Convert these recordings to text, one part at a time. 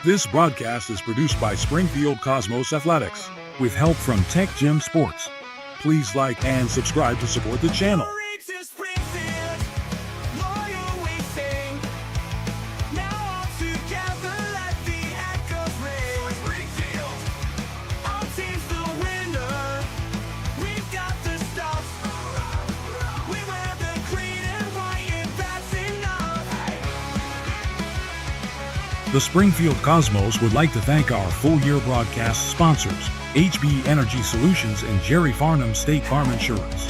This broadcast is produced by Springfield Cosmos Athletics with help from Tech Gym Sports. Please like and subscribe to support the channel. The Springfield Cosmos would like to thank our full-year broadcast sponsors, HB Energy Solutions and Jerry Farnham State Farm Insurance.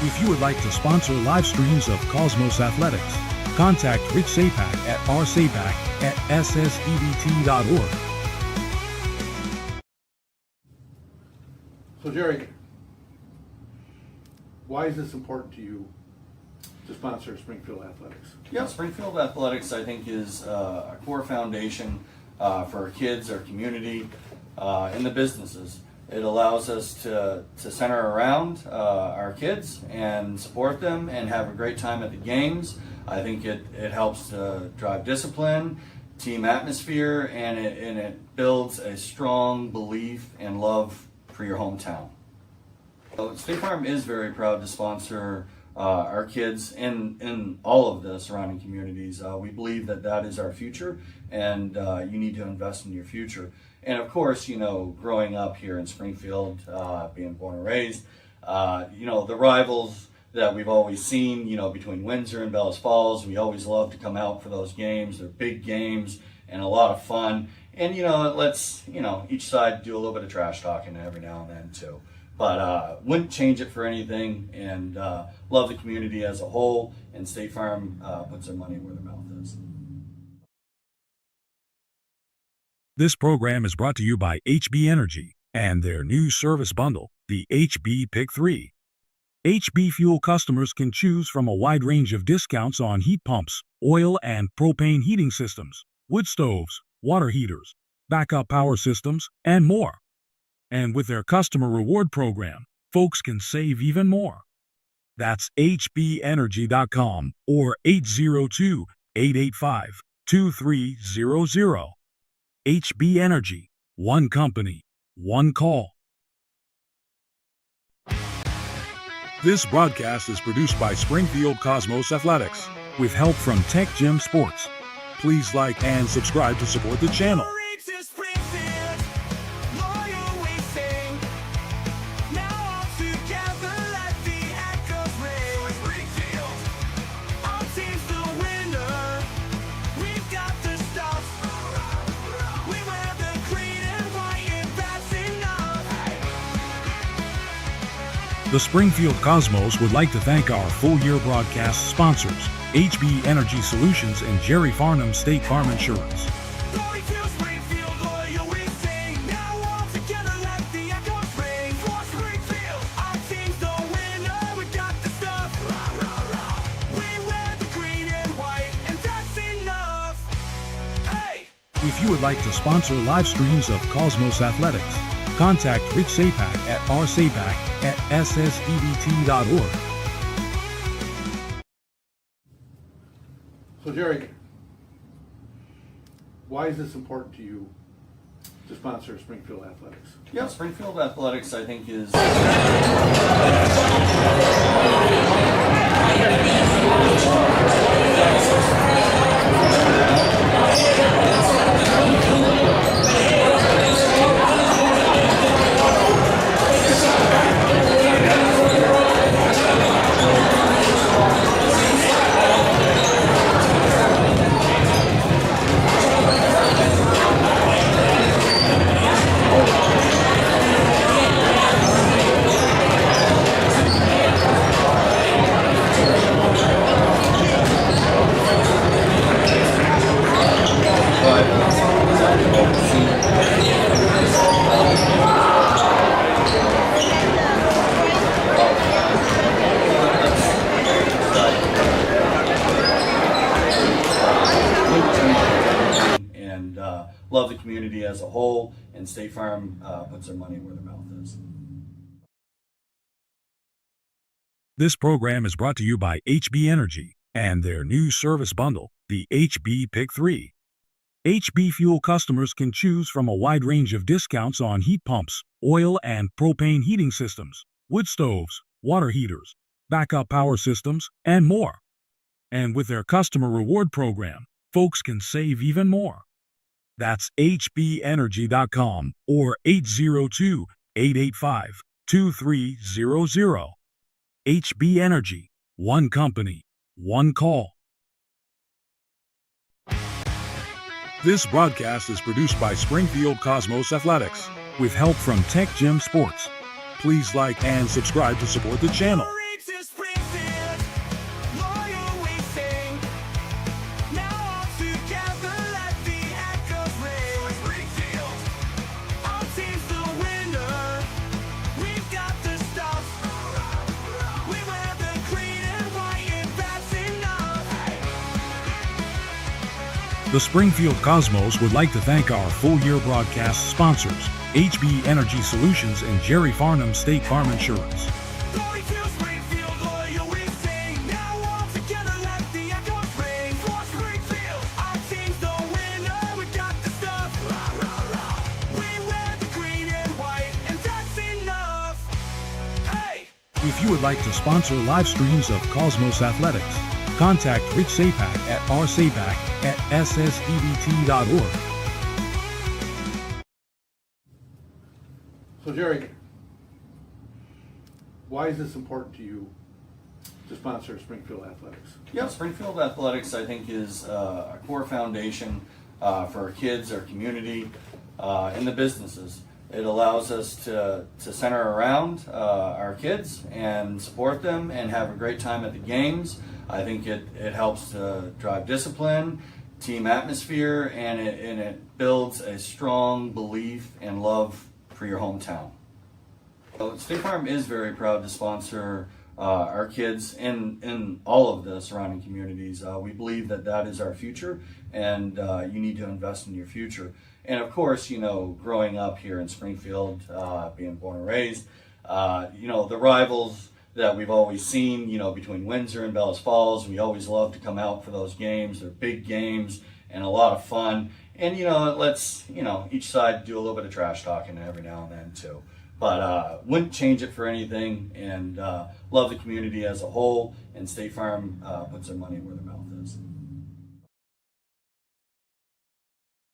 If you would like to sponsor live streams of Cosmos Athletics, contact Rich Sapak at rsapak@ssdbt.org. So Jerry, why is this important to you to sponsor Springfield Athletics? Yeah, Springfield Athletics I think is a core foundation for our kids, our community, and the businesses. It allows us to center around our kids and support them and have a great time at the games. I think it helps to drive discipline, team atmosphere, and it builds a strong belief and love for your hometown. So State Farm is very proud to sponsor our kids in all of the surrounding communities. We believe that is our future, and you need to invest in your future. And of course, growing up here in Springfield, being born and raised, the rivals that we've always seen, between Windsor and Bellas Falls, we always love to come out for those games. They're big games and a lot of fun. And, it lets, each side do a little bit of trash talking every now and then too. But wouldn't change it for anything, and love the community as a whole, and State Farm puts their money where their mouth is. This program is brought to you by HB Energy and their new service bundle, the HB Pick 3. HB Fuel customers can choose from a wide range of discounts on heat pumps, oil and propane heating systems, wood stoves, water heaters, backup power systems, and more. And with their customer reward program, folks can save even more. That's hbenergy.com or 802-885-2300. HB Energy, one company, one call. This broadcast is produced by Springfield Cosmos Athletics with help from Tech Gym Sports. Please like and subscribe to support the channel. The Springfield Cosmos would like to thank our full-year broadcast sponsors, HB Energy Solutions and Jerry Farnham State Farm Insurance. If you would like to sponsor live streams of Cosmos Athletics, contact Rich Sapak at rsapak@ssdbt.org. So Jerry, why is this important to you to sponsor Springfield Athletics? Yeah, Springfield Athletics I think is love the community as a whole, and State Farm puts their money where their mouth is. This program is brought to you by HB Energy and their new service bundle, the HB Pick 3. HB Fuel customers can choose from a wide range of discounts on heat pumps, oil and propane heating systems, wood stoves, water heaters, backup power systems, and more. And with their customer reward program, folks can save even more. That's hbenergy.com or 802-885-2300. HB Energy, one company, one call. This broadcast is produced by Springfield Cosmos Athletics with help from Tech Gym Sports. Please like and subscribe to support the channel. The Springfield Cosmos would like to thank our full-year broadcast sponsors, HB Energy Solutions and Jerry Farnham State Farm Insurance. If you would like to sponsor live streams of Cosmos Athletics, contact Rich Sapak at rsapak@ssdbt.org. So Jerry, why is this important to you to sponsor Springfield Athletics? Yeah, Springfield Athletics, I think, is a core foundation for our kids, our community, and the businesses. It allows us to center around our kids and support them and have a great time at the games. I think it helps to drive discipline, team atmosphere, and it builds a strong belief and love for your hometown. So State Farm is very proud to sponsor our kids in all of the surrounding communities. We believe that is our future, and you need to invest in your future. And of course, growing up here in Springfield, being born and raised, the rivals that we've always seen, between Windsor and Bellas Falls, we always love to come out for those games. They're big games and a lot of fun. And, it lets, each side do a little bit of trash talking every now and then too. But wouldn't change it for anything, and love the community as a whole, and State Farm puts their money where their mouth is.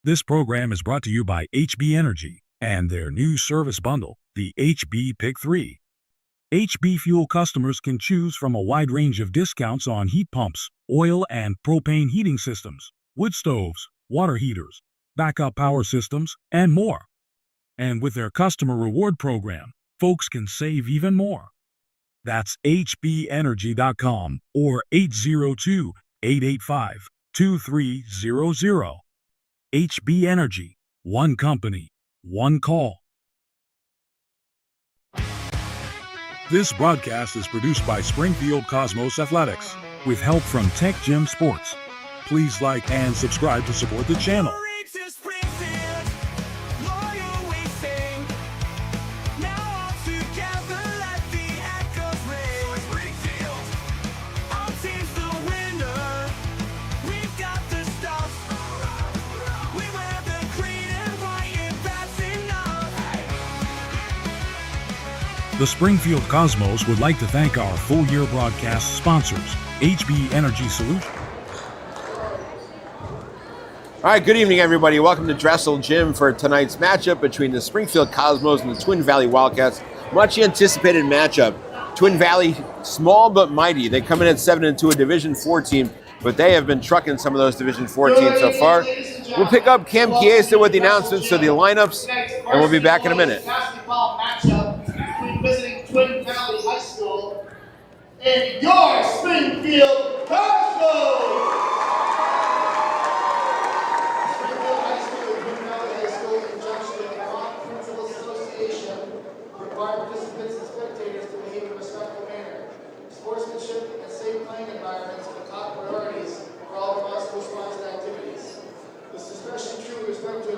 This program is brought to you by HB Energy and their new service bundle, the HB Pick 3. HB Fuel customers can choose from a wide range of discounts on heat pumps, oil and propane heating systems, wood stoves, water heaters, backup power systems, and more. And with their customer reward program, folks can save even more. That's hbenergy.com or 802-885-2300. HB Energy, one company, one call. This broadcast is produced by Springfield Cosmos Athletics with help from Tech Gym Sports. Please like and subscribe to support the channel. The Springfield Cosmos would like to thank our full-year broadcast sponsors, HB Energy Solutions. All right, good evening, everybody. Welcome to Dressel Gym for tonight's matchup between the Springfield Cosmos and the Twin Valley Wildcats. Much anticipated matchup. Twin Valley, small but mighty. They come in at 7-2, a Division IV team, but they have been trucking some of those Division IV teams so far. We'll pick up Cam Chiesa with the announcements of the lineups, and we'll be back in a minute. Basketball matchup between visiting Twin Valley High School and your Springfield Cosmos. Springfield High School and Twin Valley High School, in conjunction with the Vermont Principal Association, require participants and spectators to behave in a respectful manner. Sportsmanship and safe playing environments are the top priorities for all Vermont school-sponsored activities. This is especially true with respect to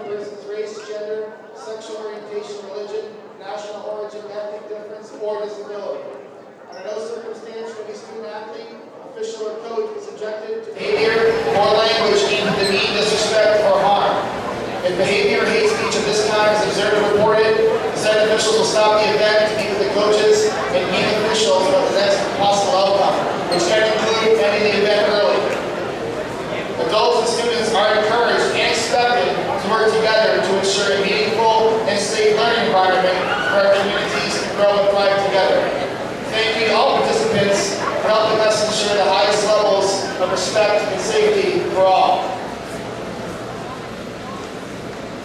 subjected to behavior or language deemed to mean disrespect or harm. If behavior or hate speech of this kind is observed and reported, the said officials will stop the event to meet with the coaches and meet officials about the next possible outcome, which can include ending the event early. Adults and students are encouraged and expected to work together to ensure a meaningful and safe learning environment where our communities can grow and thrive together. Thank you to all participants for helping us ensure the highest levels of respect and safety for all.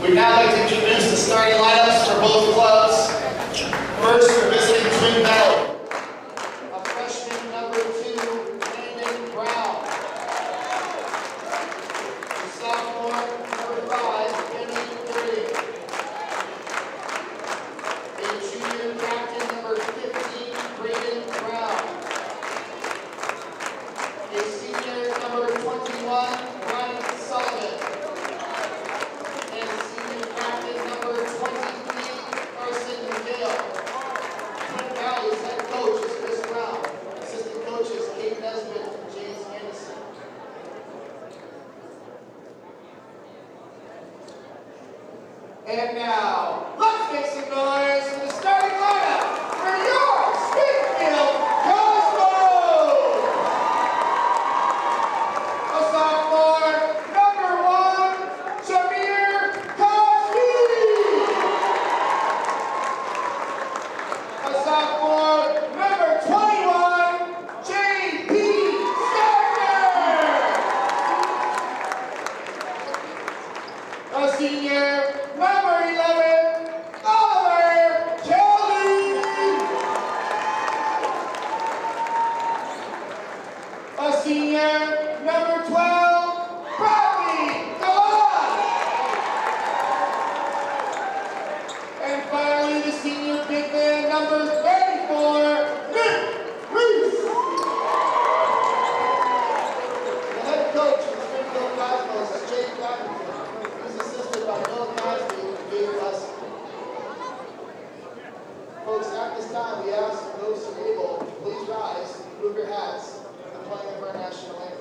We'd now like to introduce the starting lineups for both clubs. First, we're visiting Twin Valley. A freshman number 2, Landon Brown. A sophomore number 5, Kenny Curren. A junior captain number 15, Braden Brown. A senior number 21, Ryan Sullivan. And senior captain number 23, Carson McGill. Twin Valley's head coach is Chris Brown. Assistant coaches Kate Nesbitt and James Anderson. And now, let's make some noise for the starting lineup for your Springfield Cosmos! A sophomore, number 1, Jameer Cosby! A sophomore, number 21, J.P. Starker! A senior, number 11, Oliver Kelly! A senior, number 12, Bradley Gallant! And finally, the senior big man, number 34, Nick Reese! The head coach of the Springfield Cosmos is Jake Cottington. He's assisted by Bill Cosby and Dave Russell. Folks, at this time, we ask those who are able to please rise and remove your hats for the playing of our national anthem.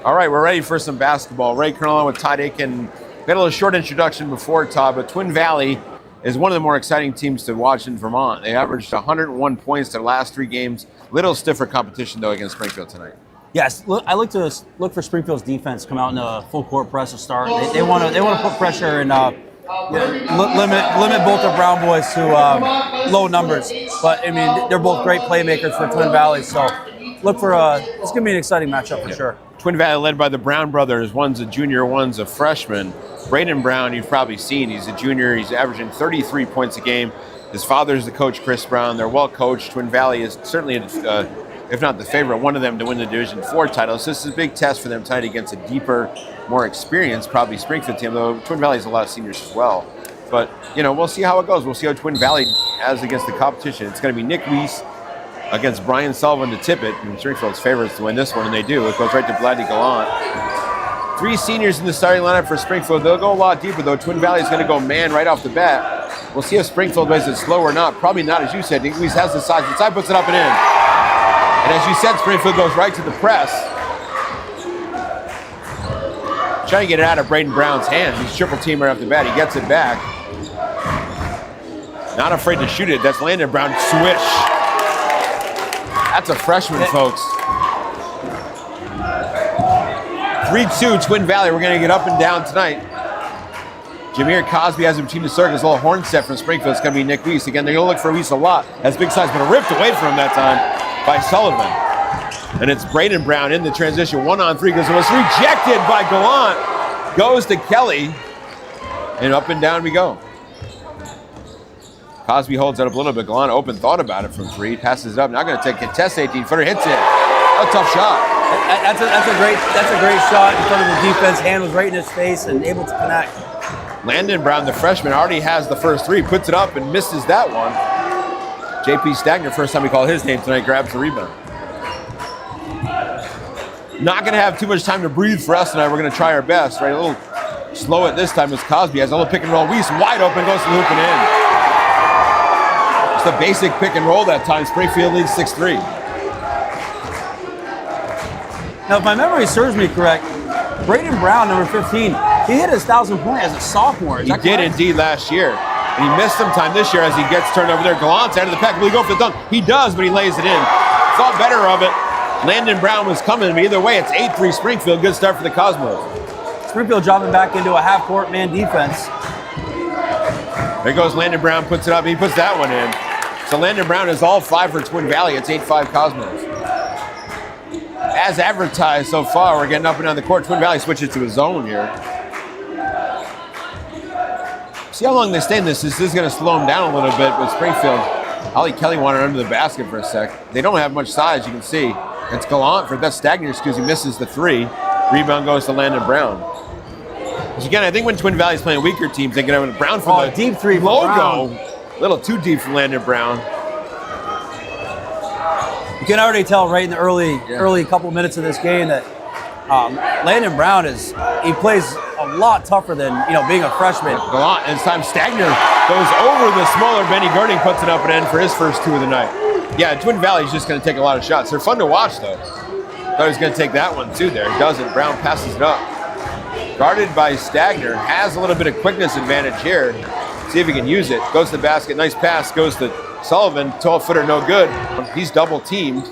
All right, we're ready for some basketball. Ray Curren with Todd Aiken. We had a little short introduction before, Todd, but Twin Valley is one of the more exciting teams to watch in Vermont. They averaged 101 points their last 3 games. Little stiffer competition, though, against Springfield tonight. Yes, I look for Springfield's defense to come out in a full court press to start. They want to put pressure and limit both the Brown boys to low numbers. But I mean, they're both great playmakers for Twin Valley. So look for it's going to be an exciting matchup for sure. Twin Valley led by the Brown brothers. One's a junior, one's a freshman. Braden Brown, you've probably seen. He's a junior. He's averaging 33 points a game. His father's the coach, Chris Brown. They're well coached. Twin Valley is certainly, if not the favorite, one of them to win the Division 4 title. So this is a big test for them tonight against a deeper, more experienced, probably Springfield team, though Twin Valley has a lot of seniors as well. But, you know, we'll see how it goes. We'll see how Twin Valley has against the competition. It's going to be Nick Weiss against Brian Sullivan to tip it. And Springfield's favorites to win this one, and they do. It goes right to Bradley Gallant. 3 seniors in the starting lineup for Springfield. They'll go a lot deeper, though. Twin Valley is going to go man right off the bat. We'll see if Springfield plays it slow or not. Probably not, as you said. Nick Weiss has the size. The side puts it up and in. And as you said, Springfield goes right to the press. Trying to get it out of Braden Brown's hands. He's triple team right off the bat. He gets it back. Not afraid to shoot it. That's Landon Brown. Swish. That's a freshman, folks. 3-2 Twin Valley. We're going to get up and down tonight. Jameer Cosby has it between the circles. A little horn set from Springfield. It's going to be Nick Weiss. Again, they're going to look for Weiss a lot. Has big size, but ripped away from him that time by Sullivan. And it's Braden Brown in the transition. 1-on-3 because it was rejected by Gallant. Goes to Kelly. And up and down we go. Cosby holds it up a little bit. Gallant open, thought about it from 3. Passes it up. Now going to take contest 18-footer. Hits it. A tough shot. That's a great shot in front of the defense. Hand was right in his face and able to connect. Landon Brown, the freshman, already has the first 3. Puts it up and misses that one. JP Stagner, first time we call his name tonight, grabs the rebound. Not going to have too much time to breathe for us tonight. We're going to try our best, right? A little slow at this time as Cosby has a little pick and roll. Weiss wide open, goes to the hoop and in. Just a basic pick and roll that time. Springfield leads 6-3. Now, if my memory serves me correct, Braden Brown, number 15, he hit his 1,000-point as a sophomore. He did indeed last year. And he missed some time this year as he gets turned over there. Gallant's out of the pack. Will he go for the dunk? He does, but he lays it in. Thought better of it. Landon Brown was coming, but either way, it's 8-3 Springfield. Good start for the Cosmos. Springfield dropping back into a half-court man defense. There goes Landon Brown, puts it up. He puts that one in. So Landon Brown is all 5 for Twin Valley. It's 8-5 Cosmos. As advertised so far, we're getting up and down the court. Twin Valley switches to a zone here. See how long they stay in this. This is going to slow them down a little bit, but Springfield, Ollie Kelly wanted under the basket for a sec. They don't have much size, you can see. It's Gallant for that Stagner, excuse me, misses the 3. Rebound goes to Landon Brown. Which again, I think when Twin Valley's playing weaker teams, they get over to Brown for the deep 3 logo. A little too deep for Landon Brown. You can already tell right in the early couple minutes of this game that Landon Brown he plays a lot tougher than being a freshman. Gallant, and this time Stagner goes over the smaller Benny Girding, puts it up and in for his first 2 of the night. Yeah, Twin Valley's just going to take a lot of shots. They're fun to watch though. Thought he was going to take that one too there. He doesn't. Brown passes it up. Guarded by Stagner, has a little bit of quickness advantage here. See if he can use it. Goes to the basket, nice pass, goes to Sullivan, 12-footer, no good. He's double teamed.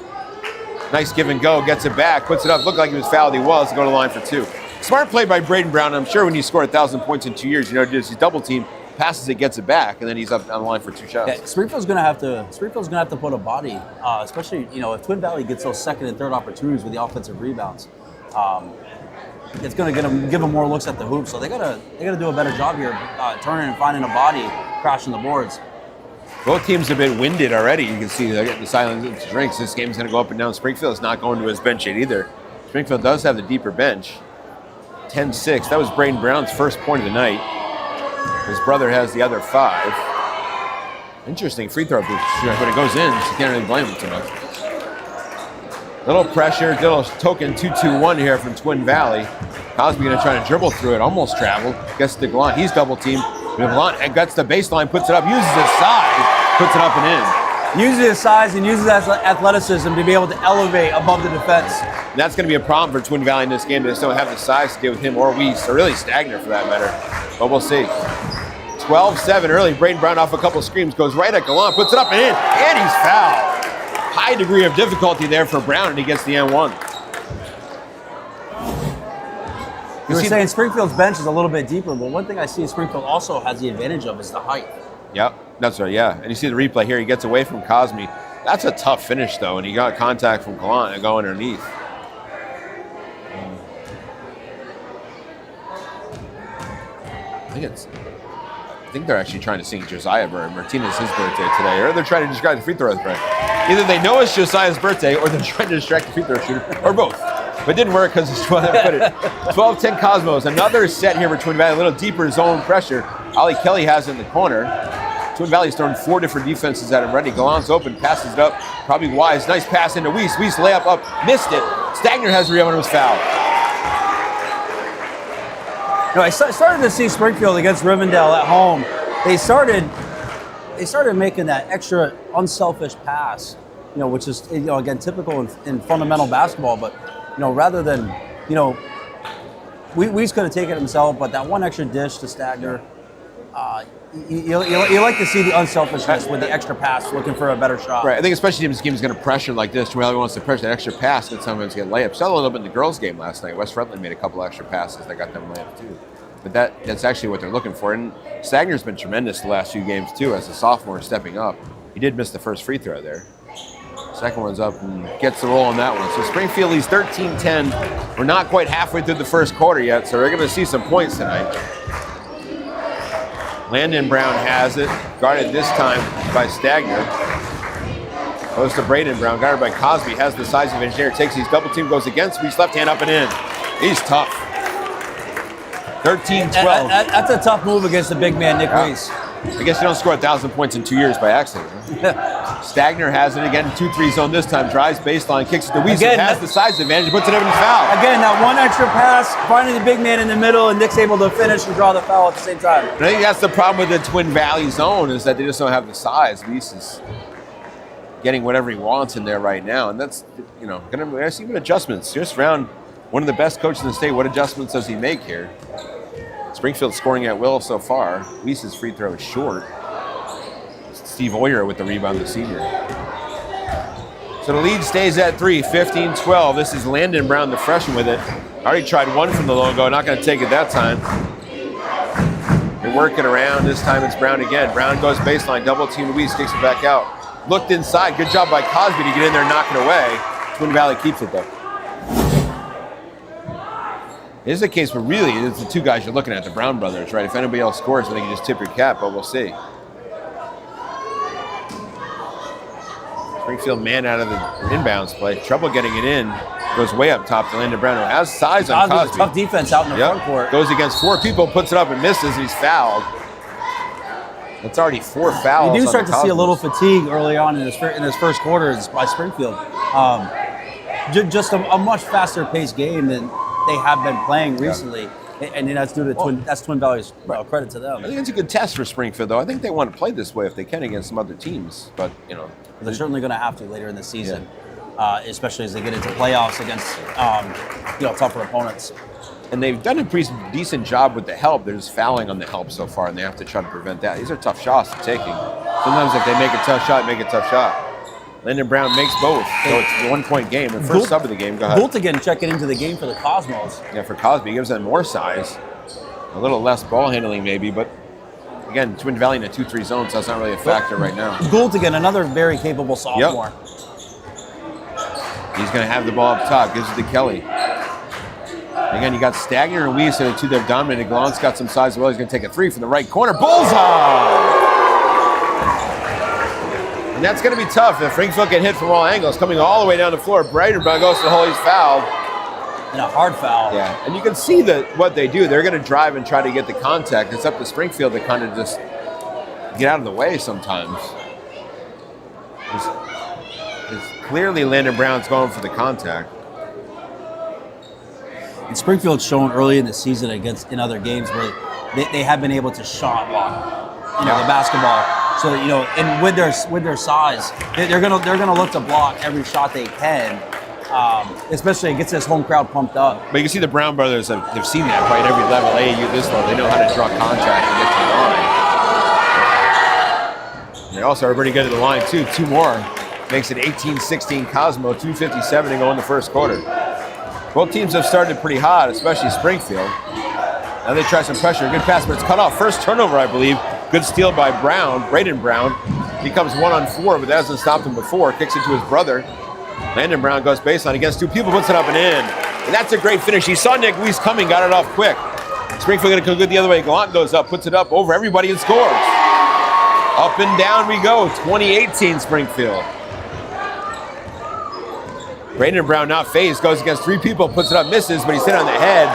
Nice give and go, gets it back, puts it up. Looked like he was fouled, he was, to go to the line for 2. Smart play by Braden Brown. I'm sure when you score 1,000 points in 2 years, he's double teamed, passes it, gets it back, and then he's up on the line for 2 shots. Yeah, Springfield's gonna have to put a body, especially if Twin Valley gets those second and third opportunities with the offensive rebounds. It's going to give them more looks at the hoop, so they gotta do a better job here, turning and finding a body, crashing the boards. Both teams have been winded already. You can see they're getting the silent drinks. This game's going to go up and down. Springfield's not going to his bench yet either. Springfield does have the deeper bench. 10-6. That was Braden Brown's first point of the night. His brother has the other 5. Interesting free throw, but it goes in, so you can't really blame him too much. Little pressure, little token 2-2-1 here from Twin Valley. Cosby going to try to dribble through it, almost traveled. Gets to Gallant, he's double teamed. Gallant gets the baseline, puts it up, uses his size, puts it up and in. Uses his size and uses his athleticism to be able to elevate above the defense. And that's going to be a problem for Twin Valley in this game. They just don't have the size to deal with him or Weiss, or really Stagner for that matter. But we'll see. 12-7 early. Braden Brown off a couple screams, goes right at Gallant, puts it up and in, and he's fouled. High degree of difficulty there for Brown, and he gets the N1. You were saying Springfield's bench is a little bit deeper, but one thing I see Springfield also has the advantage of is the height. Yep, that's right, yeah. And you see the replay here, he gets away from Cosby. That's a tough finish, though, and he got contact from Gallant and go underneath. I think they're actually trying to sing Josiah Martinez his birthday today, or they're trying to describe the free throws right. Either they know it's Josiah's birthday, or they're trying to distract the free throw shooter, or both. But it didn't work because it's 12-10 Cosmos. Another set here for Twin Valley, a little deeper zone pressure. Ollie Kelly has it in the corner. Twin Valley's thrown 4 different defenses at him ready. Gallant's open, passes it up, probably wise. Nice pass into Weiss. Weiss layup up, missed it. Stagner has the rebound and was fouled. I started to see Springfield against Rivendell at home. They started making that extra unselfish pass, which is again typical in fundamental basketball. But rather than Weiss could have taken it himself, but that one extra dish to Stagner. You like to see the unselfishness with the extra pass, looking for a better shot. Right. I think especially if this game is going to pressure like this, Twin Valley wants to pressure that extra pass and sometimes get layups. Saw a little bit in the girls' game last night. West Rutland made a couple extra passes that got them layups too. But that's actually what they're looking for. And Stagner's been tremendous the last few games too, as a sophomore stepping up. He did miss the first free throw there. Second one's up and gets the roll on that one. So Springfield leads 13-10. We're not quite halfway through the first quarter yet, so we're going to see some points tonight. Landon Brown has it, guarded this time by Stagner. Goes to Braden Brown, guarded by Cosby, has the size of engineer, takes his double team, goes against Weiss, left hand up and in. He's tough. 13-12. That's a tough move against the big man, Nick Weiss. I guess you don't score 1,000 points in 2 years by accident. Huh? Stagner has it again, 2-3 zone this time, drives baseline, kicks it to Weiss, has the size advantage, puts it up and foul. Again, that one extra pass, finding the big man in the middle, and Nick's able to finish and draw the foul at the same time. And I think that's the problem with the Twin Valley zone, is that they just don't have the size. Weiss is getting whatever he wants in there right now, and that's, going to see what adjustments. Just round one of the best coaches in the state. What adjustments does he make here? Springfield scoring at will so far. Weiss's free throw is short. Steve Oyer with the rebound, the senior. So the lead stays at 3, 15-12. This is Landon Brown, the freshman, with it. Already tried one from the logo, not going to take it that time. They're working around. This time it's Brown again. Brown goes baseline, double team Weiss, kicks it back out. Looked inside. Good job by Cosby to get in there and knock it away. Twin Valley keeps it though. It is a case where really it's the two guys you're looking at, the Brown brothers, right? If anybody else scores, I think you just tip your cap, but we'll see. Springfield man out of the inbounds play. Trouble getting it in. Goes way up top to Landon Brown, who has size on Cosby. Tough defense out in the front court. Goes against 4 people, puts it up and misses, and he's fouled. That's already 4 fouls. You do start to see a little fatigue early on in this first quarter by Springfield. Just a much faster paced game than they have been playing recently, and that's due to Twin Valley's credit to them. I think it's a good test for Springfield, though. I think they want to play this way if they can against some other teams, but they're certainly going to have to later in the season, especially as they get into playoffs against tougher opponents. And they've done a pretty decent job with the help. They're just fouling on the help so far, and they have to try to prevent that. These are tough shots to taking. Sometimes if they make a tough shot, make a tough shot. Landon Brown makes both, so it's a 1-point game. The first sub of the game, go ahead. Again checking into the game for the Cosmos. Yeah, for Cosby, he gives them more size. A little less ball handling maybe, but again, Twin Valley in a 2-3 zone, so that's not really a factor right now. Again, another very capable sophomore. Yep. He's going to have the ball up top, gives it to Kelly. Again, you got Stagner and Weiss in a 2 that have dominated. Glantz got some size as well. He's going to take a 3 from the right corner. Bullseye! And that's going to be tough if Springfield get hit from all angles. Coming all the way down the floor. Braden Brown goes to the hole. He's fouled. And a hard foul. Yeah, and you can see that what they do. They're going to drive and try to get the contact. It's up to Springfield to kind of just get out of the way sometimes. It's clearly Landon Brown's going for the contact. And Springfield's shown early in the season in other games where they have been able to shot block, the basketball. So and with their size, they're gonna look to block every shot they can. Especially it gets this home crowd pumped up. But you can see the Brown brothers have seen that right at every level. AAU this level, they know how to draw contact and get to the line. They also are pretty good at the line too. 2 more makes it 18-16 Cosmo. 2:57 to go in the first quarter. Both teams have started pretty hot, especially Springfield. Now they try some pressure. Good pass, but it's cut off. First turnover, I believe. Good steal by Braden Brown. He comes 1-on-4, but that hasn't stopped him before. Kicks it to his brother. Landon Brown goes baseline against 2 people, puts it up and in. And that's a great finish. He saw Nick Weiss coming, got it off quick. Springfield going to go good the other way. Gallant goes up, puts it up over everybody and scores. Up and down we go. 2018 Springfield. Braden Brown not phased, goes against 3 people, puts it up, misses, but he's hit on the head.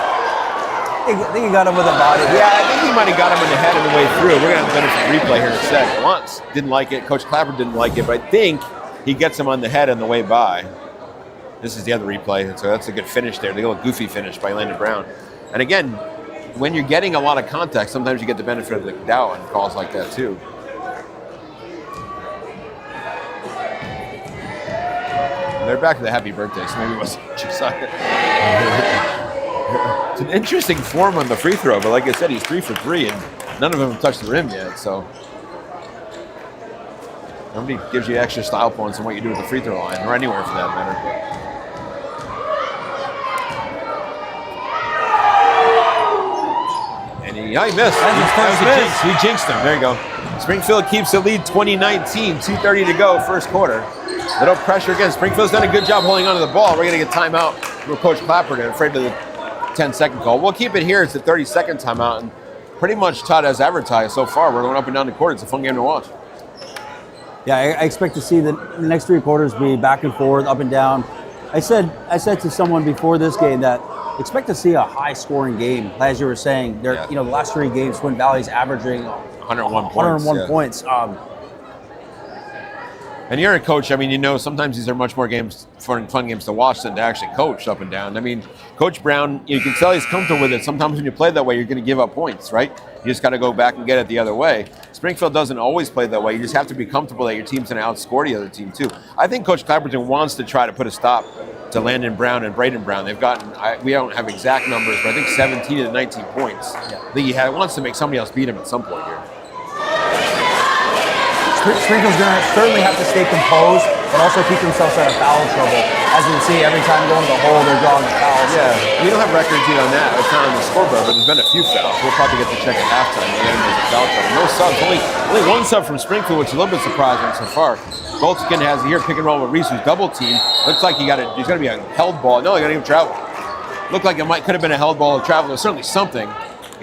I think he got him with a body. Yeah, I think he might have got him in the head on the way through. We're going to have the benefit of replay here in a sec. Once didn't like it. Coach Clapper didn't like it, but I think he gets him on the head on the way by. This is the other replay, so that's a good finish there. The little goofy finish by Landon Brown. And again, when you're getting a lot of contact, sometimes you get the benefit of the doubt on calls like that too. And they're back to the happy birthday, so maybe it wasn't much excited. It's an interesting form on the free throw, but like I said, he's 3 for 3, and none of them have touched the rim yet, so. Nobody gives you extra style points on what you do with the free throw line, or anywhere for that matter. And he missed. He jinxed him. There you go. Springfield keeps the lead 20-19, 2:30 to go, first quarter. Little pressure again. Springfield's done a good job holding onto the ball. We're going to get timeout from Coach Clapperton, afraid of the 10-second call. We'll keep it here. It's the 30-second timeout, and pretty much Todd has advertised so far. We're going up and down the court. It's a fun game to watch. Yeah, I expect to see the next 3 quarters be back and forth, up and down. I said to someone before this game that expect to see a high-scoring game. As you were saying, the last 3 games, Twin Valley's averaging 101 points. And you're a coach. I mean, sometimes these are much more fun games to watch than to actually coach up and down. I mean, Coach Brown, you can tell he's comfortable with it. Sometimes when you play that way, you're going to give up points, right? You just got to go back and get it the other way. Springfield doesn't always play that way. You just have to be comfortable that your team's going to outscore the other team, too. I think Coach Clapperton wants to try to put a stop to Landon Brown and Braden Brown. They've gotten, we don't have exact numbers, but I think 17 to 19 points. Yeah. I think he wants to make somebody else beat him at some point here. Springfield's going to certainly have to stay composed, but also keep themselves out of foul trouble. As you can see, every time going to the hole, they're drawing the fouls. Yeah, we don't have records yet on that. It's not on the scoreboard, but there's been a few fouls. We'll probably get to check at halftime. Again, there's a foul trouble. No subs. Only 1 sub from Springfield, which is a little bit surprising so far. Colton has here pick and roll with Reese, who's double team. Looks like he's going to be a held ball. No, he got to even travel. Looked like it could have been a held ball or travel. There's certainly something.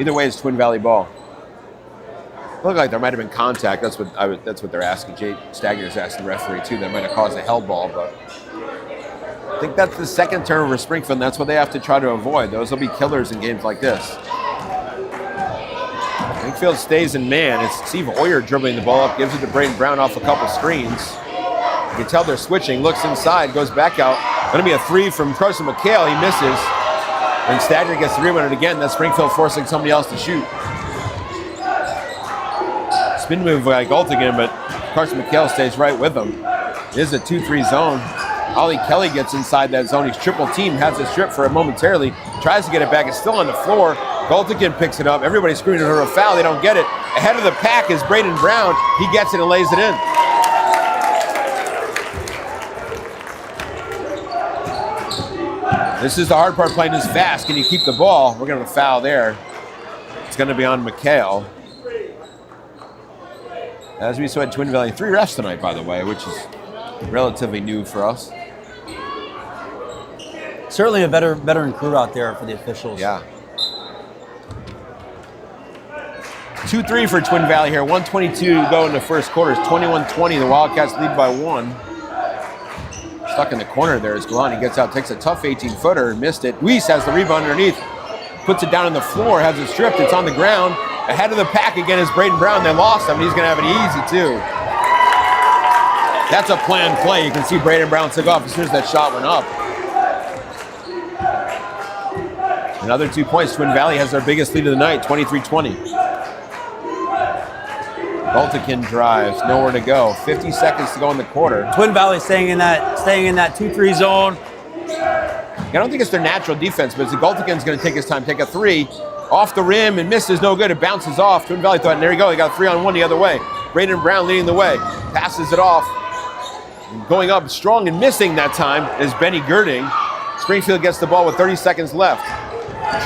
Either way, it's Twin Valley ball. Looked like there might have been contact. That's what they're asking. Jay Stagner's asking the referee too. That might have caused a held ball, but I think that's the second turnover for Springfield, and that's what they have to try to avoid. Those will be killers in games like this. Springfield stays in man. It's Steve Hoyer dribbling the ball up, gives it to Braden Brown off a couple screens. You can tell they're switching. Looks inside, goes back out. Going to be a 3 from Carson McHale. He misses, and Stagner gets the rebound again. That's Springfield forcing somebody else to shoot. Spin move by Colton, but Carson McHale stays right with him. It is a 2-3 zone. Ollie Kelly gets inside that zone. He's triple teamed, has a strip for it momentarily, tries to get it back. It's still on the floor. Colton picks it up. Everybody's screaming for a foul. They don't get it. Ahead of the pack is Braden Brown. He gets it and lays it in. This is the hard part, playing this fast. Can you keep the ball? We're going to have a foul there. It's going to be on McHale. As we saw at Twin Valley, 3 refs tonight, by the way, which is relatively new for us. Certainly a veteran crew out there for the officials. Yeah. 2-3 for Twin Valley here. 1:22 to go in the first quarter. It's 21-20. The Wildcats lead by 1. Stuck in the corner there is Galani. Gets out, takes a tough 18-footer and missed it. Weiss has the rebound underneath. Puts it down on the floor, has it stripped. It's on the ground. Ahead of the pack again is Braden Brown. They lost him. He's going to have it easy, too. That's a planned play. You can see Braden Brown took off as soon as that shot went up. Another 2 points. Twin Valley has their biggest lead of the night, 23-20. Colton drives, nowhere to go. 50 seconds to go in the quarter. Twin Valley staying in that 2-3 zone. I don't think it's their natural defense, but Colton's going to take his time, take a 3. Off the rim and misses, no good. It bounces off. Twin Valley thought, and there you go. They got a 3-on-1 the other way. Braden Brown leading the way. Passes it off. Going up strong and missing that time is Benny Girding. Springfield gets the ball with 30 seconds left.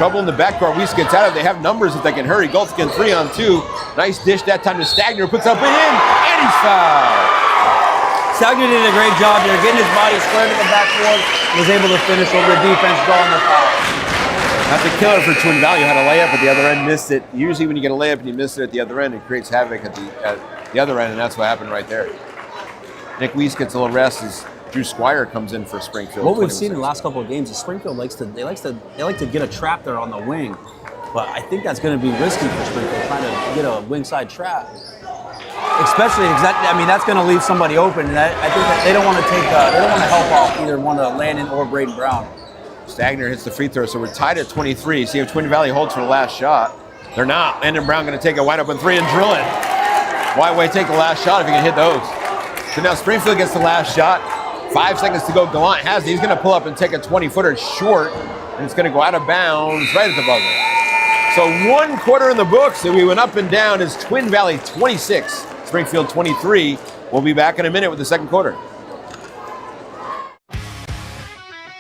Trouble in the backcourt. Weiss gets out of it. They have numbers if they can hurry. Colton 3-on-2. Nice dish that time to Stagner. Puts up and in, and he's fouled. Stagner did a great job there, getting his body squared in the backboard. Was able to finish over the defense, drawing the foul. That's a killer for Twin Valley. Had a layup at the other end, missed it. Usually when you get a layup and you miss it at the other end, it creates havoc at the other end, and that's what happened right there. Nick Weiss gets a little rest as Drew Squire comes in for Springfield. What we've seen in the last couple of games is Springfield like to get a trap there on the wing, but I think that's going to be risky for Springfield, trying to get a wing side trap. Especially because that's going to leave somebody open, and I think that they don't want to help off either one of Landon or Braden Brown. Stagner hits the free throw, so we're tied at 23. See if Twin Valley holds for the last shot. They're not. Landon Brown going to take a wide open three and drill it. Why take the last shot if you can hit those? So now Springfield gets the last shot. 5 seconds to go. Gallant has it. He's going to pull up and take a 20-footer short, and it's going to go out of bounds right at the buzzer. So 1 quarter in the books, and we went up and down as Twin Valley 26, Springfield 23. We'll be back in a minute with the second quarter.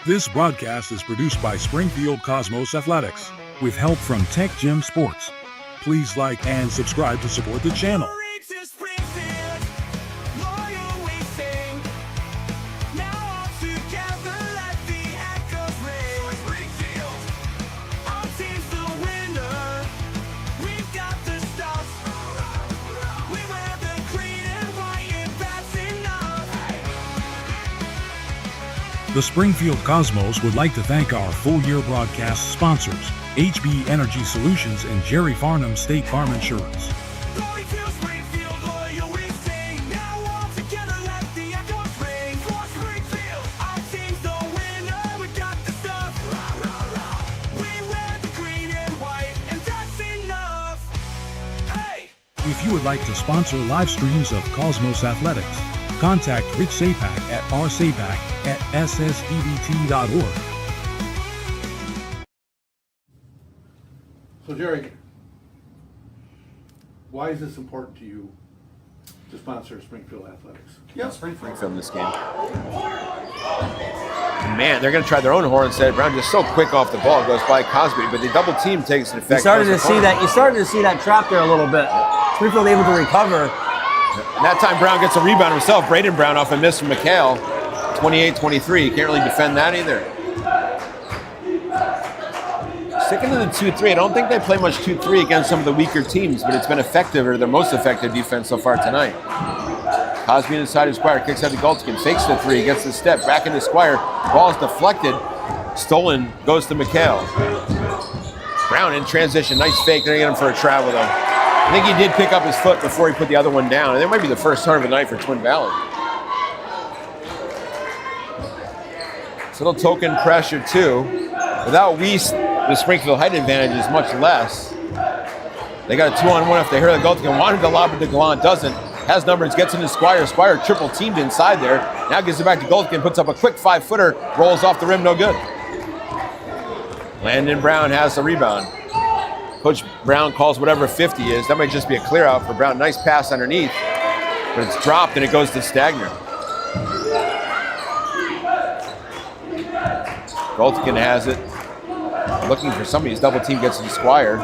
This broadcast is produced by Springfield Cosmos Athletics with help from Tech Gym Sports. Please like and subscribe to support the channel. The Springfield Cosmos would like to thank our full-year broadcast sponsors, HB Energy Solutions and Jerry Farnham State Farm Insurance. If you would like to sponsor live streams of Cosmos Athletics, contact Rich Sapak at rsapak@ssdbt.org. So Jerry, why is this important to you to sponsor Springfield Athletics? Yeah, Springfield. Film this game. Man, they're going to try their own horn instead. Brown just so quick off the ball, goes by Cosby, but the double team takes an effect. You started to see that trap there a little bit. Springfield able to recover. And that time Brown gets a rebound himself. Braden Brown off a miss from McHale. 28-23. Can't really defend that either. Sticking to the 2-3. I don't think they play much 2-3 against some of the weaker teams, but it's been effective, or their most effective defense so far tonight. Cosby inside of Squire, kicks out to Galtigan, fakes the three, gets the step, back into Squire. Ball is deflected. Stolen, goes to McHale. Brown in transition, nice fake. They're going to get him for a travel though. I think he did pick up his foot before he put the other one down. And it might be the first turn of the night for Twin Valley. It's a little token pressure too. Without Weiss, the Springfield height advantage is much less. They got a 2-on-1 if they hear the Galtigan. Wanted to lob it to Gallant, doesn't. Has numbers, gets into Squire. Squire triple teamed inside there. Now gives it back to Galtigan, puts up a quick 5-footer, rolls off the rim, no good. Landon Brown has the rebound. Coach Brown calls whatever 50 is. That might just be a clear out for Brown. Nice pass underneath, but it's dropped and it goes to Stagner. Galtigan has it. Looking for somebody. His double team gets to Squire.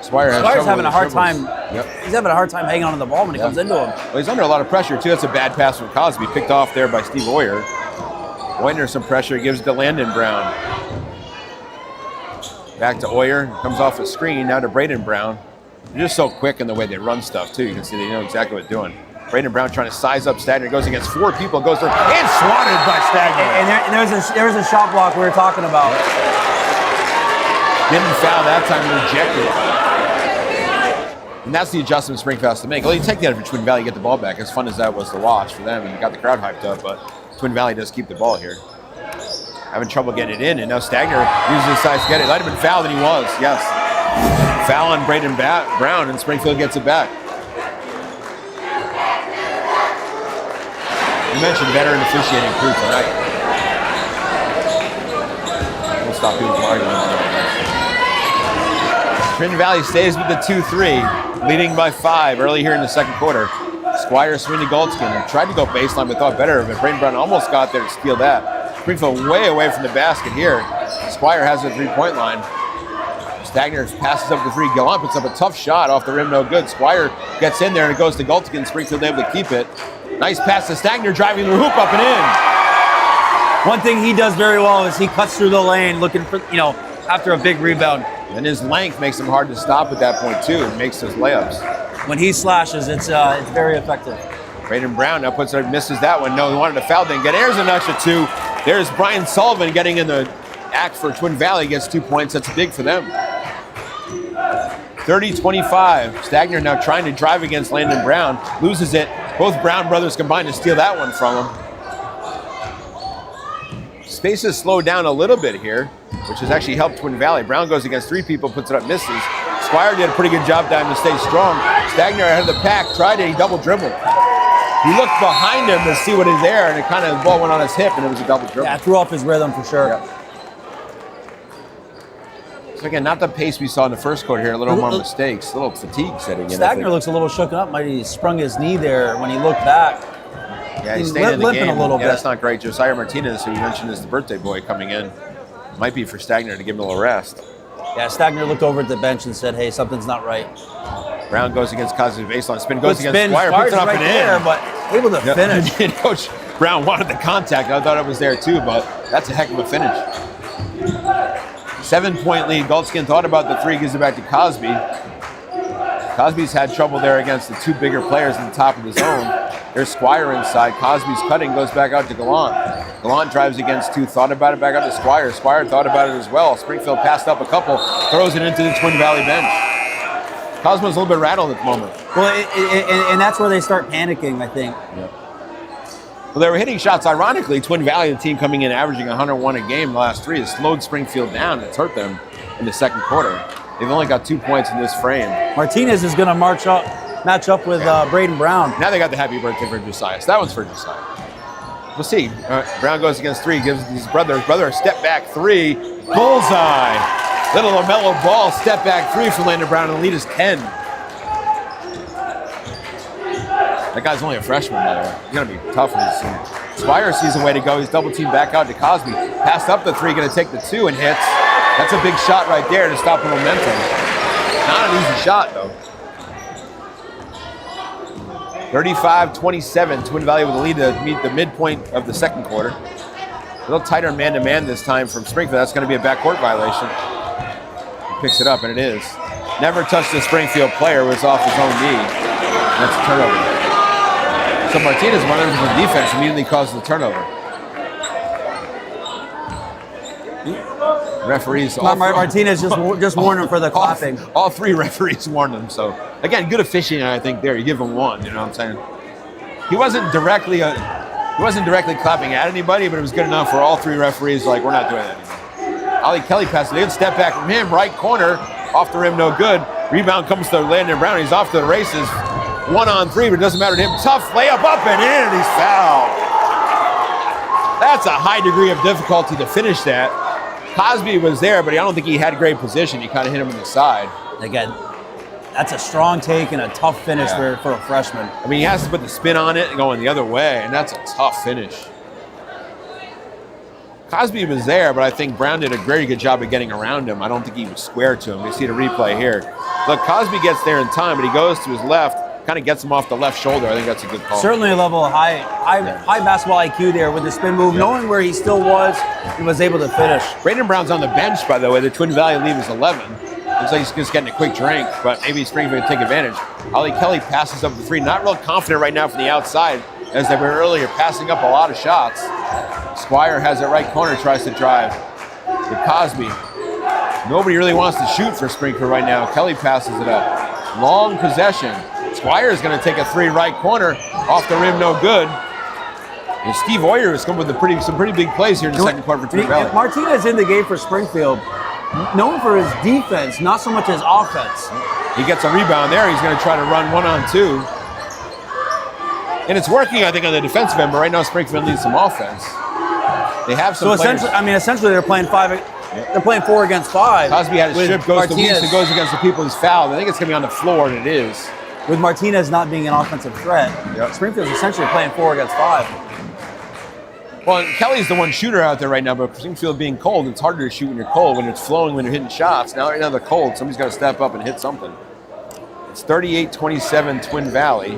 Squire's having a hard time. Yep. He's having a hard time hanging on to the ball when he comes into him. Well, he's under a lot of pressure too. That's a bad pass from Cosby. Picked off there by Steve Oyer. Oyer some pressure. Gives it to Landon Brown. Back to Oyer. Comes off a screen. Now to Braden Brown. They're just so quick in the way they run stuff too. You can see they know exactly what they're doing. Braden Brown trying to size up Stagner. Goes against 4 people. Goes there and swatted by Stagner. And there was a shot block we were talking about. Didn't foul that time. Rejected it. And that's the adjustment Springfield has to make. Well, you take that for Twin Valley, get the ball back. As fun as that was to watch for them, and you got the crowd hyped up, but Twin Valley does keep the ball here. Having trouble getting it in, and now Stagner uses his size to get it. Might have been fouled, and he was, yes. Foul on Braden Brown, and Springfield gets it back. You mentioned veteran officiating crew tonight. We'll stop people from arguing. Twin Valley stays with the 2-3, leading by 5 early here in the second quarter. Squire swing to Galtigan and tried to go baseline, but thought better of it. Braden Brown almost got there to steal that. Springfield way away from the basket here. Squire has the 3-point line. Stagner passes up the 3. Gallant puts up a tough shot off the rim, no good. Squire gets in there and it goes to Galtigan. Springfield able to keep it. Nice pass to Stagner, driving the hoop up and in. One thing he does very well is he cuts through the lane looking for, after a big rebound. And his length makes him hard to stop at that point too, and makes those layups. When he slashes, it's very effective. Braden Brown now misses that one. No, he wanted to foul, didn't get it. There's an extra 2. There's Brian Sullivan getting in the act for Twin Valley, gets 2 points. That's big for them. 30-25. Stagner now trying to drive against Landon Brown. Loses it. Both Brown brothers combined to steal that one from him. pace has slowed down a little bit here, which has actually helped Twin Valley. Brown goes against 3 people, puts it up, misses. Squire did a pretty good job time to stay strong. Stagner ahead of the pack, tried it, he double dribbled. He looked behind him to see what is there, and it kind of, the ball went on his hip, and it was a double dribble. Yeah, threw off his rhythm for sure. Yep. So again, not the pace we saw in the first quarter here, a little more mistakes, a little fatigue setting in. Stagner looks a little shook up. Might have sprung his knee there when he looked back. Yeah, he's staying in the game. A little bit. That's not great. Josiah Martinez, who we mentioned is the birthday boy coming in, might be for Stagner to give him a little rest. Yeah, Stagner looked over at the bench and said, hey, something's not right. Brown goes against Cosby baseline. Spin goes against spin, Squire, puts it up right and there, in. But able to finish. And Coach Brown wanted the contact. I thought it was there too, but that's a heck of a finish. 7-point lead. Goldskin thought about the 3, gives it back to Cosby. Cosby's had trouble there against the 2 bigger players in the top of the zone. There's Squire inside. Cosby's cutting, goes back out to Gallant. Gallant drives against 2, thought about it, back out to Squire. Squire thought about it as well. Springfield passed up a couple, throws it into the Twin Valley bench. Cosmo's a little bit rattled at the moment. Well, and that's where they start panicking, I think. Yep. Well, they were hitting shots. Ironically, Twin Valley, the team coming in averaging 101 a game the last 3, has slowed Springfield down. It's hurt them in the second quarter. They've only got 2 points in this frame. Martinez is going to match up with Braden Brown. Now they got the happy birthday for Josiah. So that one's for Josiah. We'll see. Brown goes against 3, gives his brother a step back 3. Bullseye. Little LaMelo Ball, step back 3 for Landon Brown, and the lead is 10. That guy's only a freshman, by the way. He's going to be tough in his team. Squire sees a way to go. He's double teamed back out to Cosby. Passed up the 3, going to take the 2 and hits. That's a big shot right there to stop the momentum. Not an easy shot, though. 35-27, Twin Valley with the lead to meet the midpoint of the second quarter. A little tighter man-to-man this time from Springfield. That's going to be a backcourt violation. He picks it up, and it is. Never touched a Springfield player, was off his own knee. And that's a turnover. So Martinez running from the defense immediately causes the turnover. Referees. Martinez just warned him for the clapping. All 3 referees warned him. So again, good officiating, I think. There, you give him 1. You know what I'm saying? He wasn't directly clapping at anybody, but it was good enough for all 3 referees. Like, we're not doing that anymore. Ollie Kelly passes a good step back from him, right corner, off the rim, no good. Rebound comes to Landon Brown. He's off to the races. 1-on-3, but it doesn't matter to him. Tough layup up and in, and he's fouled. That's a high degree of difficulty to finish that. Cosby was there, but I don't think he had great position. He kind of hit him in the side. Again, that's a strong take and a tough finish for a freshman. I mean, he has to put the spin on it and going the other way, and that's a tough finish. Cosby was there, but I think Brown did a very good job of getting around him. I don't think he was square to him. You see the replay here. Look, Cosby gets there in time, but he goes to his left, kind of gets him off the left shoulder. I think that's a good call. Certainly a level of high basketball IQ there with the spin move, knowing where he still was and was able to finish. Braden Brown's on the bench, by the way. The Twin Valley lead is 11. Looks like he's just getting a quick drink, but maybe Springfield can take advantage. Ollie Kelly passes up the 3. Not real confident right now from the outside, as they were earlier, passing up a lot of shots. Squire has it right corner, tries to drive. With Cosby. Nobody really wants to shoot for Springfield right now. Kelly passes it up. Long possession. Squire is going to take a 3 right corner. Off the rim, no good. And Steve Oyer has come with some pretty big plays here in the second quarter for Twin Valley. Martinez in the game for Springfield, known for his defense, not so much his offense. He gets a rebound there. He's going to try to run 1-on-2. And it's working, I think, on the defensive end, but right now Springfield needs some offense. They have some players. Essentially they're playing 5. They're playing 4 against 5. Cosby had a strip, goes Martinez. to Weeks, and goes against the people who's fouled. I think it's going to be on the floor, and it is. With Martinez not being an offensive threat, Springfield's essentially playing 4 against 5. Well, Kelly's the one shooter out there right now, but Springfield being cold, it's harder to shoot when you're cold. When it's flowing, when you're hitting shots. Now, right now they're cold. Somebody's got to step up and hit something. It's 38-27 Twin Valley.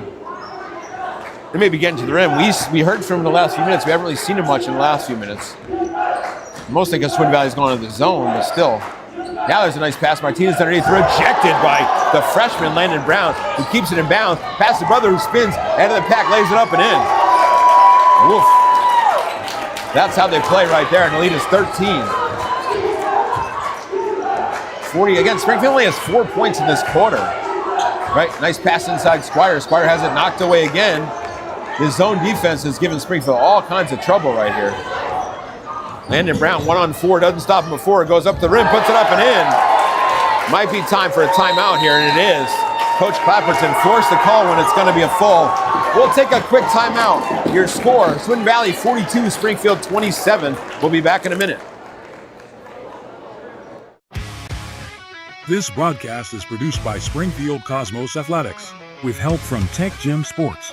They may be getting to the rim. We heard from him in the last few minutes. We haven't really seen him much in the last few minutes. Mostly because Twin Valley's going to the zone, but still. Now there's a nice pass. Martinez underneath, rejected by the freshman Landon Brown, who keeps it in bounds. Pass the brother who spins, end of the pack, lays it up and in. Woof. That's how they play right there, and the lead is 13. 40, again, Springfield only has 4 points in this quarter. Right, nice pass inside Squire. Squire has it knocked away again. His zone defense has given Springfield all kinds of trouble right here. Landon Brown 1-on-4, doesn't stop him before, goes up the rim, puts it up and in. Might be time for a timeout here, and it is. Coach Clapperton forced the call when it's going to be a full. We'll take a quick timeout. Your score, Twin Valley 42, Springfield 27. We'll be back in a minute. This broadcast is produced by Springfield Cosmos Athletics with help from Tech Gym Sports.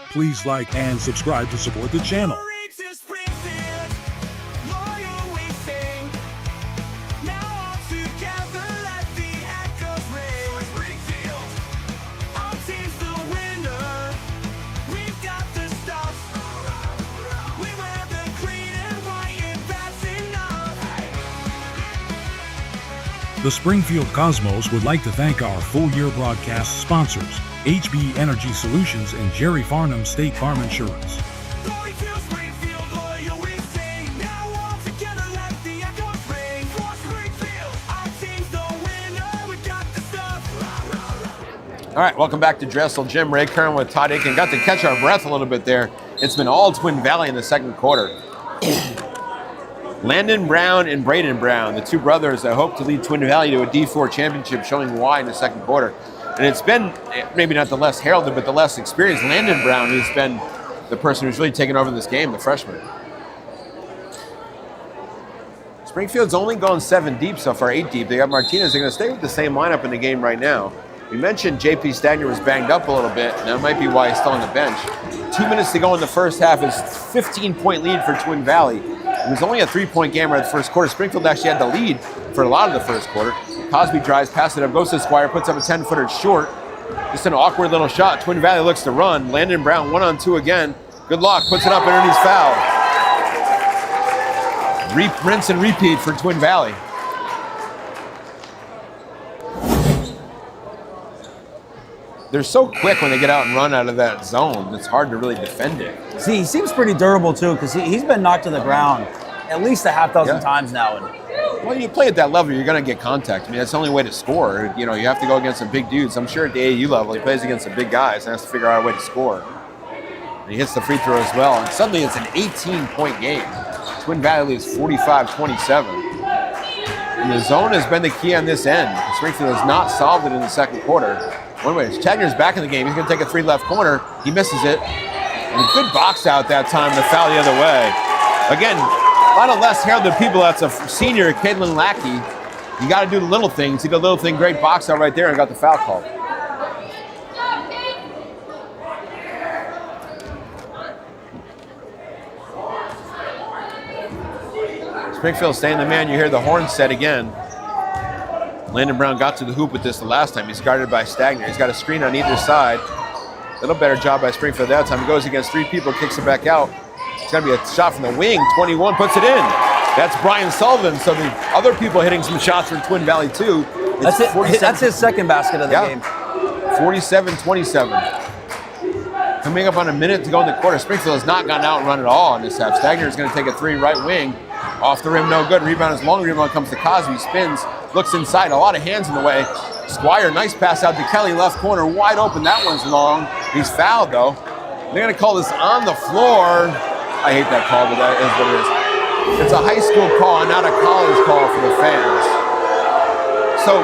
Please like and subscribe to support the channel. The Springfield Cosmos would like to thank our full-year broadcast sponsors, HB Energy Solutions and Jerry Farnham State Farm Insurance. All right, welcome back to Dressel Gym. Ray Curren with Todd Aiken. Got to catch our breath a little bit there. It's been all Twin Valley in the second quarter. Landon Brown and Braden Brown, the two brothers that hope to lead Twin Valley to a D4 championship, showing why in the second quarter. And it's been maybe not the less heralded, but the less experienced Landon Brown who's been the person who's really taken over this game, the freshman. Springfield's only gone 7 deep so far, 8 deep. They got Martinez. They're going to stay with the same lineup in the game right now. We mentioned JP Stagner was banged up a little bit, and that might be why he's still on the bench. 2 minutes to go in the first half is 15-point lead for Twin Valley. It was only a 3-point game right at the first quarter. Springfield actually had the lead for a lot of the first quarter. Cosby drives, passes it up, goes to Squire, puts up a 10-footer short. Just an awkward little shot. Twin Valley looks to run. Landon Brown 1-on-2 again. Good luck, puts it up and he's fouled. Rinse and repeat for Twin Valley. They're so quick when they get out and run out of that zone. It's hard to really defend it. See, he seems pretty durable too, because he's been knocked to the ground at least a half dozen times now. And well, you play at that level, you're going to get contact. I mean, that's the only way to score. You know, you have to go against some big dudes. I'm sure at the AAU level, he plays against some big guys and has to figure out a way to score. And he hits the free throw as well. And suddenly it's an 18-point game. Twin Valley leads 45-27. And the zone has been the key on this end. Springfield has not solved it in the second quarter. One way, Tagner's back in the game. He's going to take a 3 left corner. He misses it. And a good box out that time to foul the other way. Again, a lot of less heralded people. That's a senior, Caitlin Lackey. You got to do the little things. He did a little thing, great box out right there and got the foul called. Springfield staying the man. You hear the horn set again. Landon Brown got to the hoop with this the last time. He's guarded by Stagner. He's got a screen on either side. A little better job by Springfield that time. He goes against 3 people, kicks it back out. It's going to be a shot from the wing. 21 puts it in. That's Brian Sullivan. So the other people hitting some shots from Twin Valley too. That's his second basket of the game. 47-27. Coming up on a minute to go in the quarter. Springfield has not gotten out and run at all in this half. Stagner is going to take a 3 right wing. Off the rim, no good. Rebound is long. Rebound comes to Cosby. Spins, looks inside. A lot of hands in the way. Squire, nice pass out to Kelly. Left corner, wide open. That one's long. He's fouled, though. They're going to call this on the floor. I hate that call, but that is what it is. It's a high school call, not a college call for the fans. So,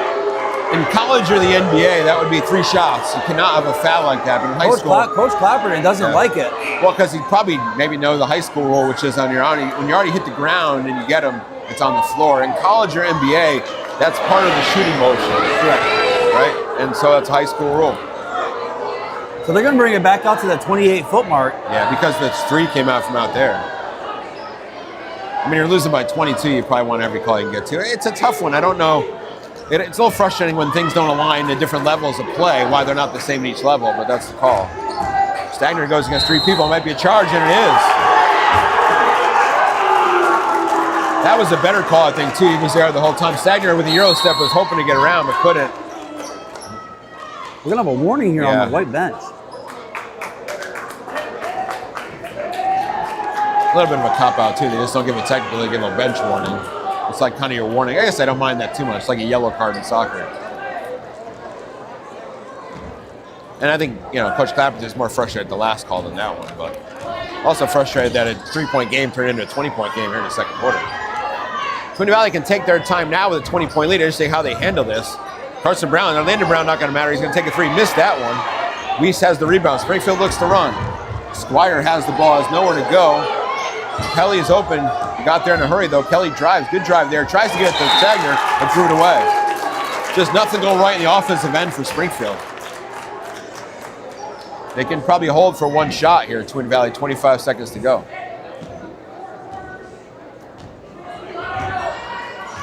in college or the NBA, that would be 3 shots. You cannot have a foul like that. But in high school, Coach Clapperton doesn't like it. Well, because he probably maybe know the high school rule, which is when you already hit the ground and you get them, it's on the floor. In college or NBA, that's part of the shooting motion. Right? And so that's a high school rule. So they're going to bring it back out to the 28-foot mark. Yeah, because the 3 came out from out there. I mean, you're losing by 22. You probably want every call you can get to. It's a tough one. I don't know. It's a little frustrating when things don't align to different levels of play, why they're not the same in each level, but that's the call. Stagner goes against 3 people. It might be a charge, and it is. That was a better call, I think, too. He was there the whole time. Stagner with the Euro step was hoping to get around, but couldn't. We're going to have a warning here on the white bench. A little bit of a cop-out, too. They just don't give a technical, they give a bench warning. It's like kind of your warning. I guess I don't mind that too much. It's like a yellow card in soccer. And I think, Coach Clapperton is more frustrated at the last call than that one, but also frustrated that a 3-point game turned into a 20-point game here in the second quarter. Twin Valley can take their time now with a 20-point lead. I just say how they handle this. Carson Brown, Orlando Brown not going to matter. He's going to take a three. Missed that one. Weiss has the rebound. Springfield looks to run. Squire has the ball, has nowhere to go. Kelly is open. He got there in a hurry, though. Kelly drives. Good drive there. Tries to get it to Thayer and threw it away. Just nothing going right in the offensive end for Springfield. They can probably hold for one shot here, Twin Valley, 25 seconds to go.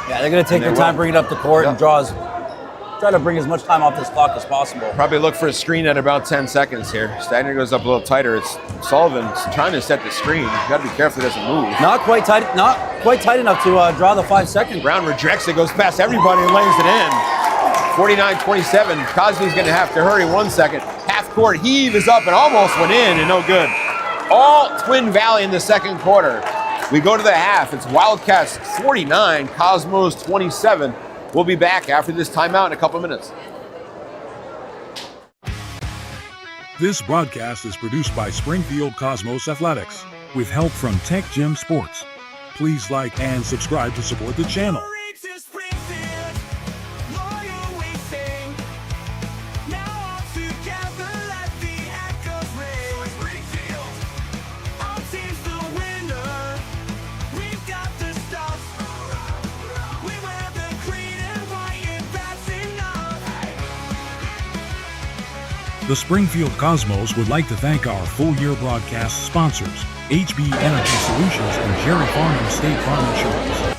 Yeah, they're going to take their time, bring it up the court, and try to bring as much time off this clock as possible. Probably look for a screen at about 10 seconds here. Stagner goes up a little tighter. It's Sullivan's trying to set the screen. You got to be careful it doesn't move. Not quite tight enough to draw the 5 second. Brown rejects it, goes past everybody and lays it in. 49-27. Cosby's going to have to hurry 1 second. Half court heave is up and almost went in and no good. All Twin Valley in the second quarter. We go to the half. It's Wildcats 49, Cosmos 27. We'll be back after this timeout in a couple minutes. This broadcast is produced by Springfield Cosmos Athletics with help from Tech Gym Sports. Please like and subscribe to support the channel. The Springfield Cosmos would like to thank our full-year broadcast sponsors, HB Energy Solutions and Jerry Farnham State Farm Insurance.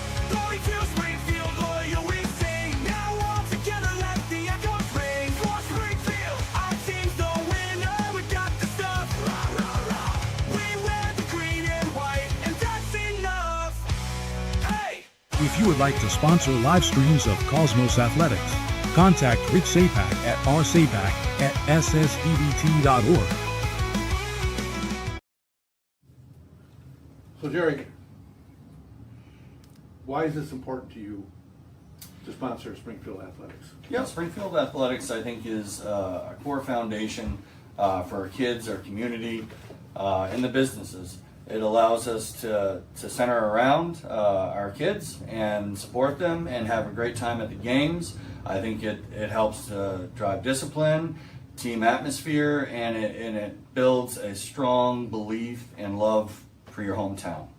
If you would like to sponsor live streams of Cosmos Athletics, contact Rich Sapak at rsapak@ssdbt.org. So Jerry, why is this important to you to sponsor Springfield Athletics? Yeah, Springfield Athletics, I think, is a core foundation for our kids, our community, and the businesses. It allows us to center around our kids and support them and have a great time at the games. I think it helps to drive discipline, team atmosphere, and it builds a strong belief and love for your hometown.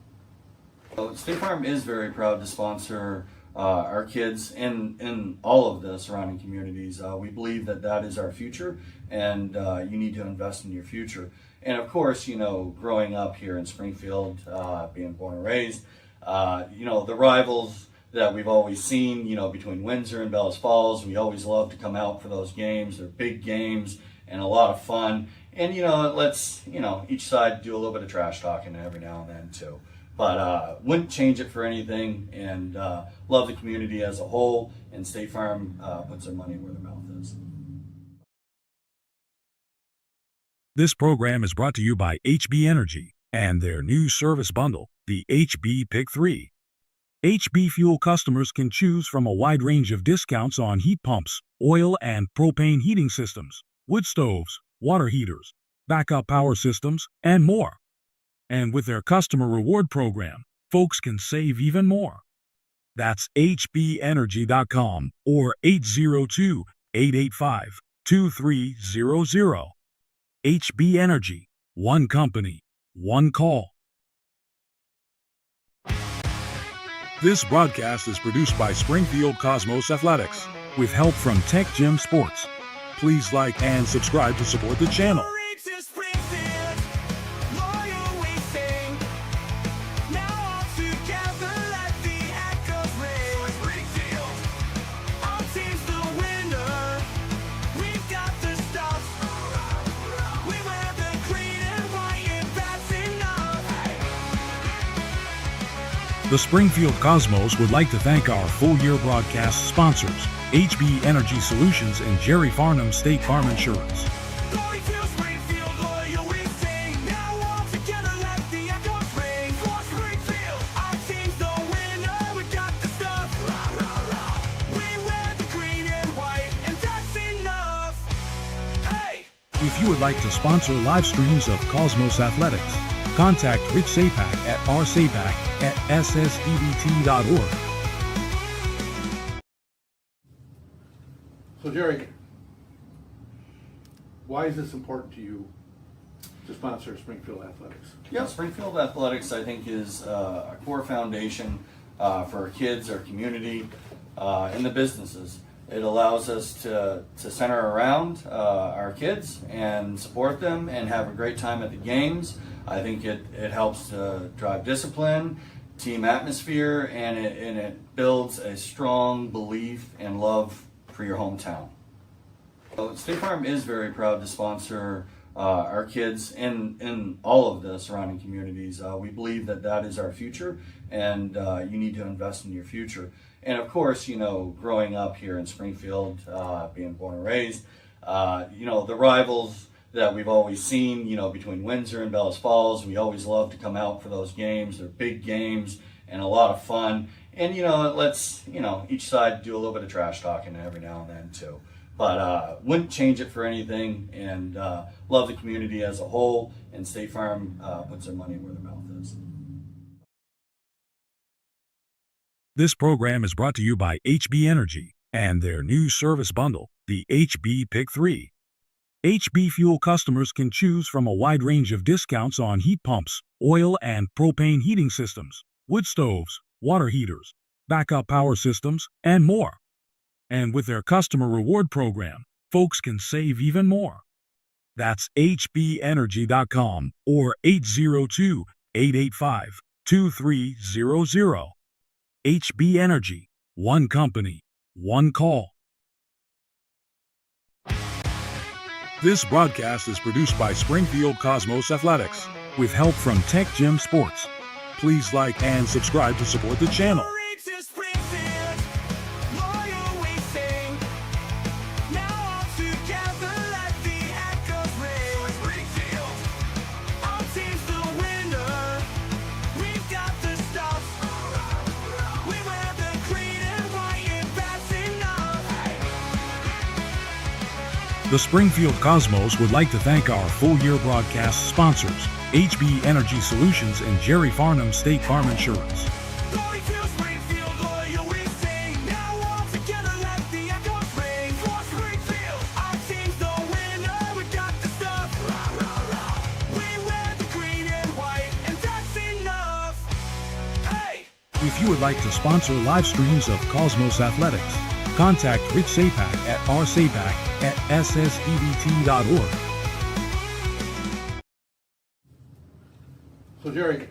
So State Farm is very proud to sponsor our kids in all of the surrounding communities. We believe that is our future, and you need to invest in your future. And of course, growing up here in Springfield, being born and raised, the rivals that we've always seen, between Windsor and Bellas Falls, we always love to come out for those games. They're big games and a lot of fun. And, it lets, each side do a little bit of trash talking every now and then too. But wouldn't change it for anything, and love the community as a whole, and State Farm puts their money where their mouth is. This program is brought to you by HB Energy and their new service bundle, the HB Pick 3. HB Fuel customers can choose from a wide range of discounts on heat pumps, oil and propane heating systems, wood stoves, water heaters, backup power systems, and more. And with their customer reward program, folks can save even more. That's hbenergy.com or 802-885-2300. HB Energy, one company, one call. This broadcast is produced by Springfield Cosmos Athletics with help from Tech Gym Sports. Please like and subscribe to support the channel. The Springfield Cosmos would like to thank our full-year broadcast sponsors, HB Energy Solutions and Jerry Farnham State Farm Insurance. If you would like to sponsor live streams of Cosmos Athletics, contact Rich Sapak at rsapak@ssdbt.org. So Jerry, why is this important to you to sponsor Springfield Athletics? Yeah, Springfield Athletics, I think, is a core foundation for our kids, our community, and the businesses. It allows us to center around our kids and support them and have a great time at the games. I think it helps to drive discipline, team atmosphere, and it builds a strong belief and love for your hometown. So State Farm is very proud to sponsor our kids in all of the surrounding communities. We believe that is our future, and you need to invest in your future. And of course, growing up here in Springfield, being born and raised, the rivals that we've always seen, between Windsor and Bellas Falls, we always love to come out for those games. They're big games and a lot of fun. And, it lets, each side do a little bit of trash talking every now and then too. But wouldn't change it for anything, and love the community as a whole, and State Farm puts their money where their mouth is. This program is brought to you by HB Energy and their new service bundle, the HB Pick 3. HB Fuel customers can choose from a wide range of discounts on heat pumps, oil and propane heating systems, wood stoves, water heaters, backup power systems, and more. And with their customer reward program, folks can save even more. That's hbenergy.com or 802-885-2300. HB Energy, one company, one call. This broadcast is produced by Springfield Cosmos Athletics with help from Tech Gym Sports. Please like and subscribe to support the channel. The Springfield Cosmos would like to thank our full-year broadcast sponsors, HB Energy Solutions and Jerry Farnham State Farm Insurance. If you would like to sponsor live streams of Cosmos Athletics, contact Rich Sapak at rsapak@ssdbt.org. So Jerry,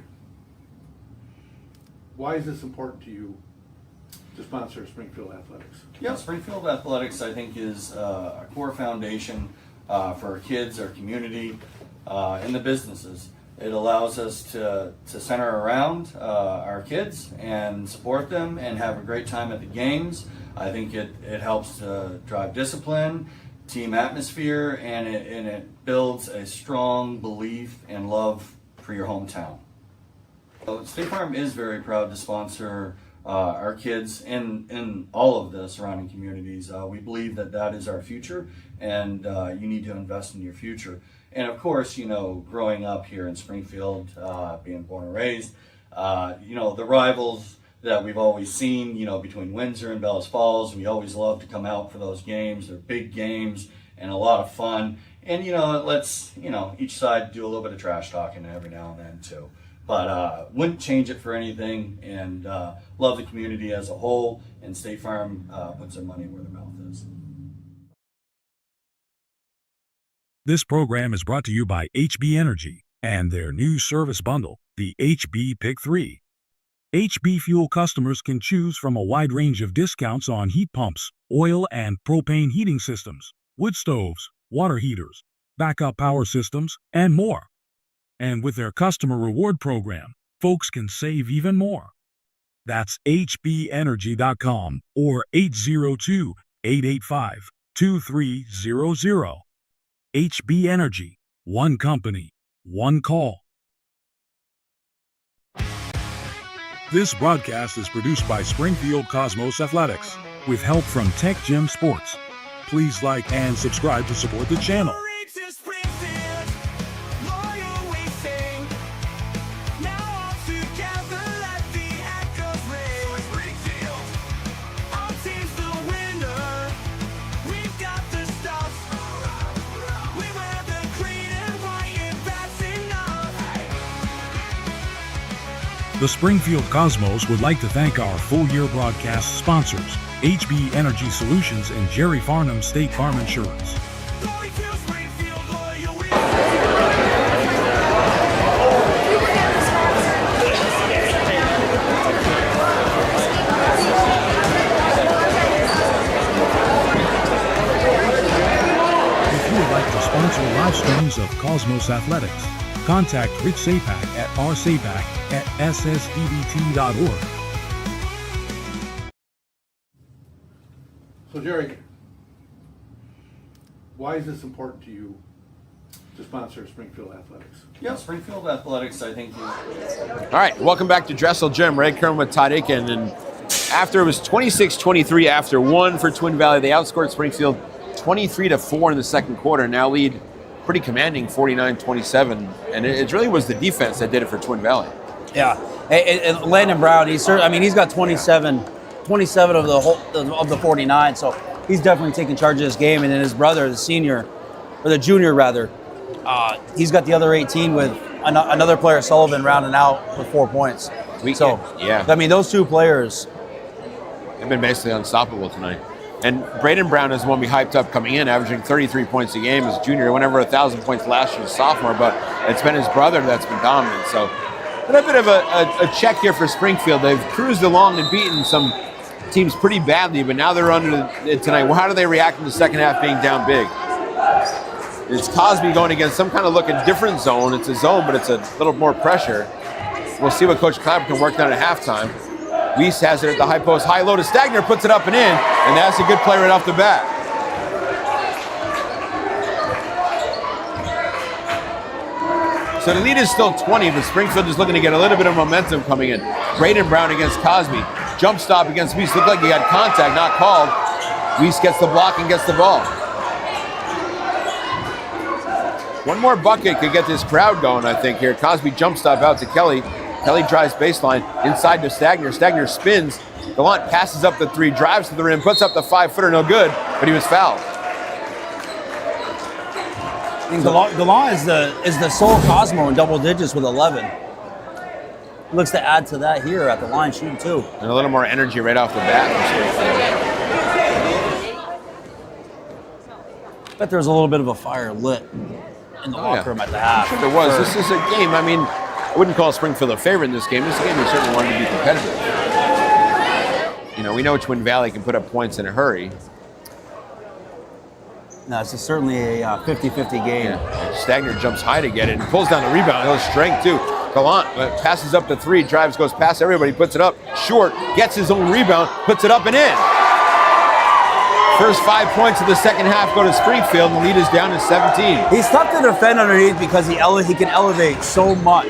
why is this important to you to sponsor Springfield Athletics? Yeah, Springfield Athletics, I think, is a core foundation for our kids, our community, and the businesses. It allows us to center around our kids and support them and have a great time at the games. I think it helps to drive discipline, team atmosphere, and it builds a strong belief and love for your hometown. So State Farm is very proud to sponsor our kids in all of the surrounding communities. We believe that is our future, and you need to invest in your future. And of course, growing up here in Springfield, being born and raised, the rivals that we've always seen, between Windsor and Bellas Falls, we always love to come out for those games. They're big games and a lot of fun. And, it lets, each side do a little bit of trash talking every now and then too. But wouldn't change it for anything, and love the community as a whole, and State Farm puts their money where their mouth is. This program is brought to you by HB Energy and their new service bundle, the HB Pick 3. HB Fuel customers can choose from a wide range of discounts on heat pumps, oil and propane heating systems, wood stoves, water heaters, backup power systems, and more. And with their customer reward program, folks can save even more. That's hbenergy.com or 802-885-2300. HB Energy, one company, one call. This broadcast is produced by Springfield Cosmos Athletics with help from Tech Gym Sports. Please like and subscribe to support the channel. We The Springfield Cosmos would like to thank our full-year broadcast sponsors, HB Energy Solutions and Jerry Farnham State Farm Insurance. If you would like to sponsor live streams of Cosmos Athletics, contact Rich Sapak at rsapak@ssdbt.org. So Jerry, why is this important to you to sponsor Springfield Athletics? Yeah, Springfield Athletics, I think, All right, welcome back to Dressel Gym. Ray Curren with Todd Aiken. And after it was 26-23 after one for Twin Valley, they outscored Springfield 23-4 in the second quarter. Now lead pretty commanding 49-27. And it really was the defense that did it for Twin Valley. Yeah, and Landon Brown, he's got 27 of the 49, so he's definitely taking charge of this game. And then his brother, the junior rather, he's got the other 18 with another player, Sullivan, rounding out with 4 points. Yeah. I mean, those two players, they've been basically unstoppable tonight. And Braden Brown is the one we hyped up coming in, averaging 33 points a game as a junior. He went over 1,000 points last year as a sophomore, but it's been his brother that's been dominant. So a little bit of a check here for Springfield. They've cruised along and beaten some teams pretty badly, but now they're under it tonight. Well, how do they react in the second half being down big? It's Cosby going against some kind of looking different zone. It's a zone, but it's a little more pressure. We'll see what Coach Clapper can work on at halftime. Weiss has it at the high post, high low to Stagner, puts it up and in, and that's a good play right off the bat. So the lead is still 20, but Springfield is looking to get a little bit of momentum coming in. Braden Brown against Cosby. Jump stop against Weiss. Looked like he had contact, not called. Weiss gets the block and gets the ball. One more bucket could get this crowd going, I think, here. Cosby jump stop out to Kelly. Kelly drives baseline, inside to Stagner. Stagner spins. Gallant passes up the three, drives to the rim, puts up the 5-footer, no good, but he was fouled. Gallant is the sole Cosmo in double digits with 11. He looks to add to that here at the line shooting too. And a little more energy right off the bat. I bet there's a little bit of a fire lit in the locker room at the half. Sure there was. This is a game, I mean, I wouldn't call Springfield a favorite in this game. This game, we certainly wanted to be competitive. You know, we know Twin Valley can put up points in a hurry. No, it's certainly a 50-50 game. Yeah. Stagner jumps high to get it and pulls down the rebound. He'll strength too. Gallant passes up the three, drives, goes past everybody, puts it up short, gets his own rebound, puts it up and in. First 5 points of the second half go to Springfield, and the lead is down to 17. He's tough to defend underneath because he can elevate so much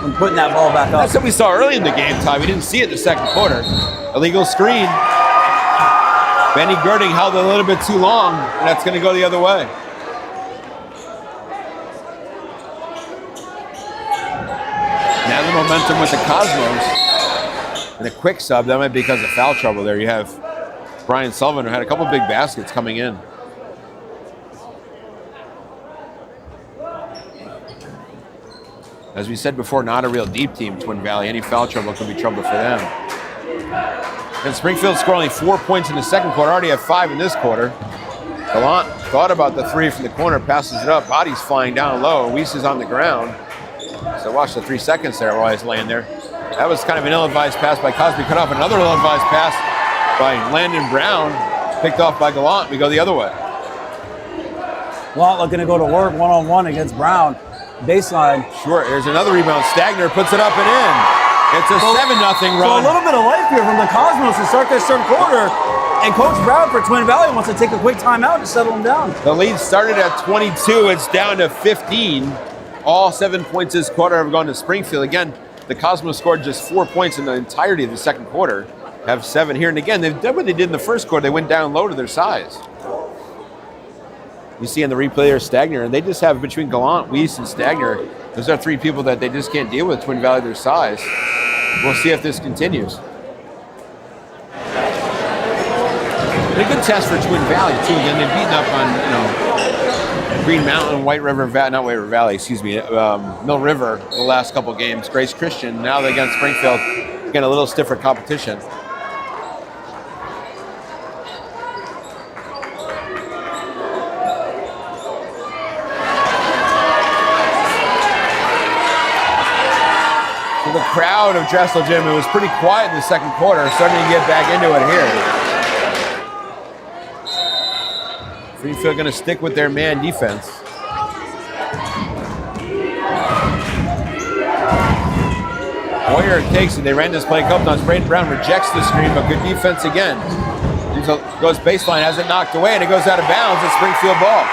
when putting that ball back up. That's what we saw early in the game, Todd. We didn't see it in the second quarter. Illegal screen. Benny Girding held it a little bit too long, and that's going to go the other way. Now the momentum with the Cosmos. And a quick sub, that might be because of foul trouble there. You have Brian Sullivan, who had a couple big baskets coming in. As we said before, not a real deep team, Twin Valley. Any foul trouble could be trouble for them. And Springfield scored only 4 points in the second quarter, already have 5 in this quarter. Gallant thought about the three from the corner, passes it up, body's flying down low. Weiss is on the ground. So watch the 3 seconds there while he's laying there. That was kind of an ill-advised pass by Cosby, cut off. Another ill-advised pass by Landon Brown, picked off by Gallant. We go the other way. Gallant looking to go to work one-on-one against Brown. Baseline. Sure, here's another rebound. Stagner puts it up and in. It's a 7-0 run. So a little bit of life here from the Cosmos to start this third quarter. And Coach Brown for Twin Valley wants to take a quick timeout to settle him down. The lead started at 22. It's down to 15. All 7 points this quarter have gone to Springfield. Again, the Cosmos scored just 4 points in the entirety of the second quarter. Have 7 here. And again, they've done what they did in the first quarter. They went down low to their size. You see in the replay there, Stagner, and they just have between Gallant, Weiss, and Stagner, those are 3 people that they just can't deal with, Twin Valley their size. We'll see if this continues. And a good test for Twin Valley, too. Again, they've beaten up on, Green Mountain, not White River Valley, excuse me, Mill River the last couple games. Grace Christian, now they're against Springfield, again a little stiffer competition. So the crowd of Dressel Gym, it was pretty quiet in the second quarter, starting to get back into it here. Springfield going to stick with their man defense. Thayer takes it. They ran this play a couple times. Braden Brown rejects the screen, but good defense again. Goes baseline, has it knocked away, and it goes out of bounds. It's Springfield ball.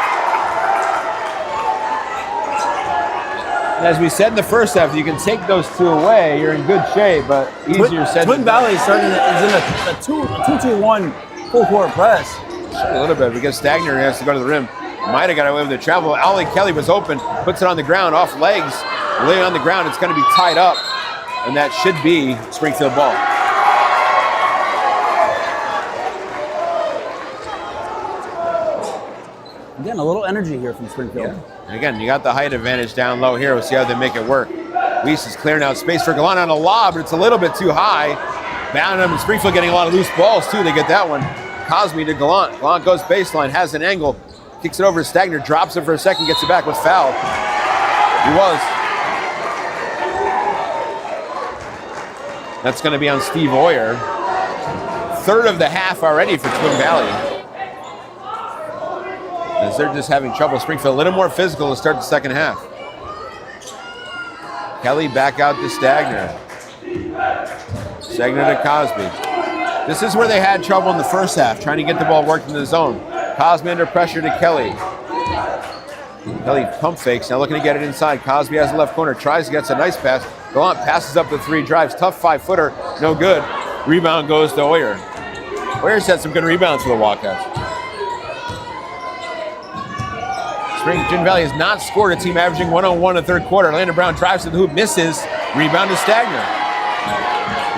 And as we said in the first half, you can take those two away, you're in good shape, but easier said Twin than done. Valley is in a 2-2-1 full court press. A little bit because Stagner has to go to the rim. Might have got away with the travel. Ollie Kelly was open, puts it on the ground, off legs, laying on the ground. It's going to be tied up, and that should be Springfield ball. Again, a little energy here from Springfield. Yeah. And again, you got the height advantage down low here. We'll see how they make it work. Weiss is clearing out space for Gallant on a lob, but it's a little bit too high. Bound him, and Springfield getting a lot of loose balls too. They get that one. Cosme to Gallant. Gallant goes baseline, has an angle, kicks it over to Stagner, drops it for a second, gets it back with foul. He was. That's going to be on Steve Thayer. Third of the half already for Twin Valley. As they're just having trouble. Springfield a little more physical to start the second half. Kelly back out to Stagner. Stagner to Cosme. This is where they had trouble in the first half, trying to get the ball worked in the zone. Cosme under pressure to Kelly. Kelly pump fakes, now looking to get it inside. Cosme has the left corner, tries, gets a nice pass. Gallant passes up the three, drives, tough 5-footer, no good. Rebound goes to Thayer. Thayer's had some good rebounds for the Wildcats. Twin Valley has not scored, a team averaging 101 in the third quarter. Landon Brown drives to the hoop, misses, rebound to Stagner.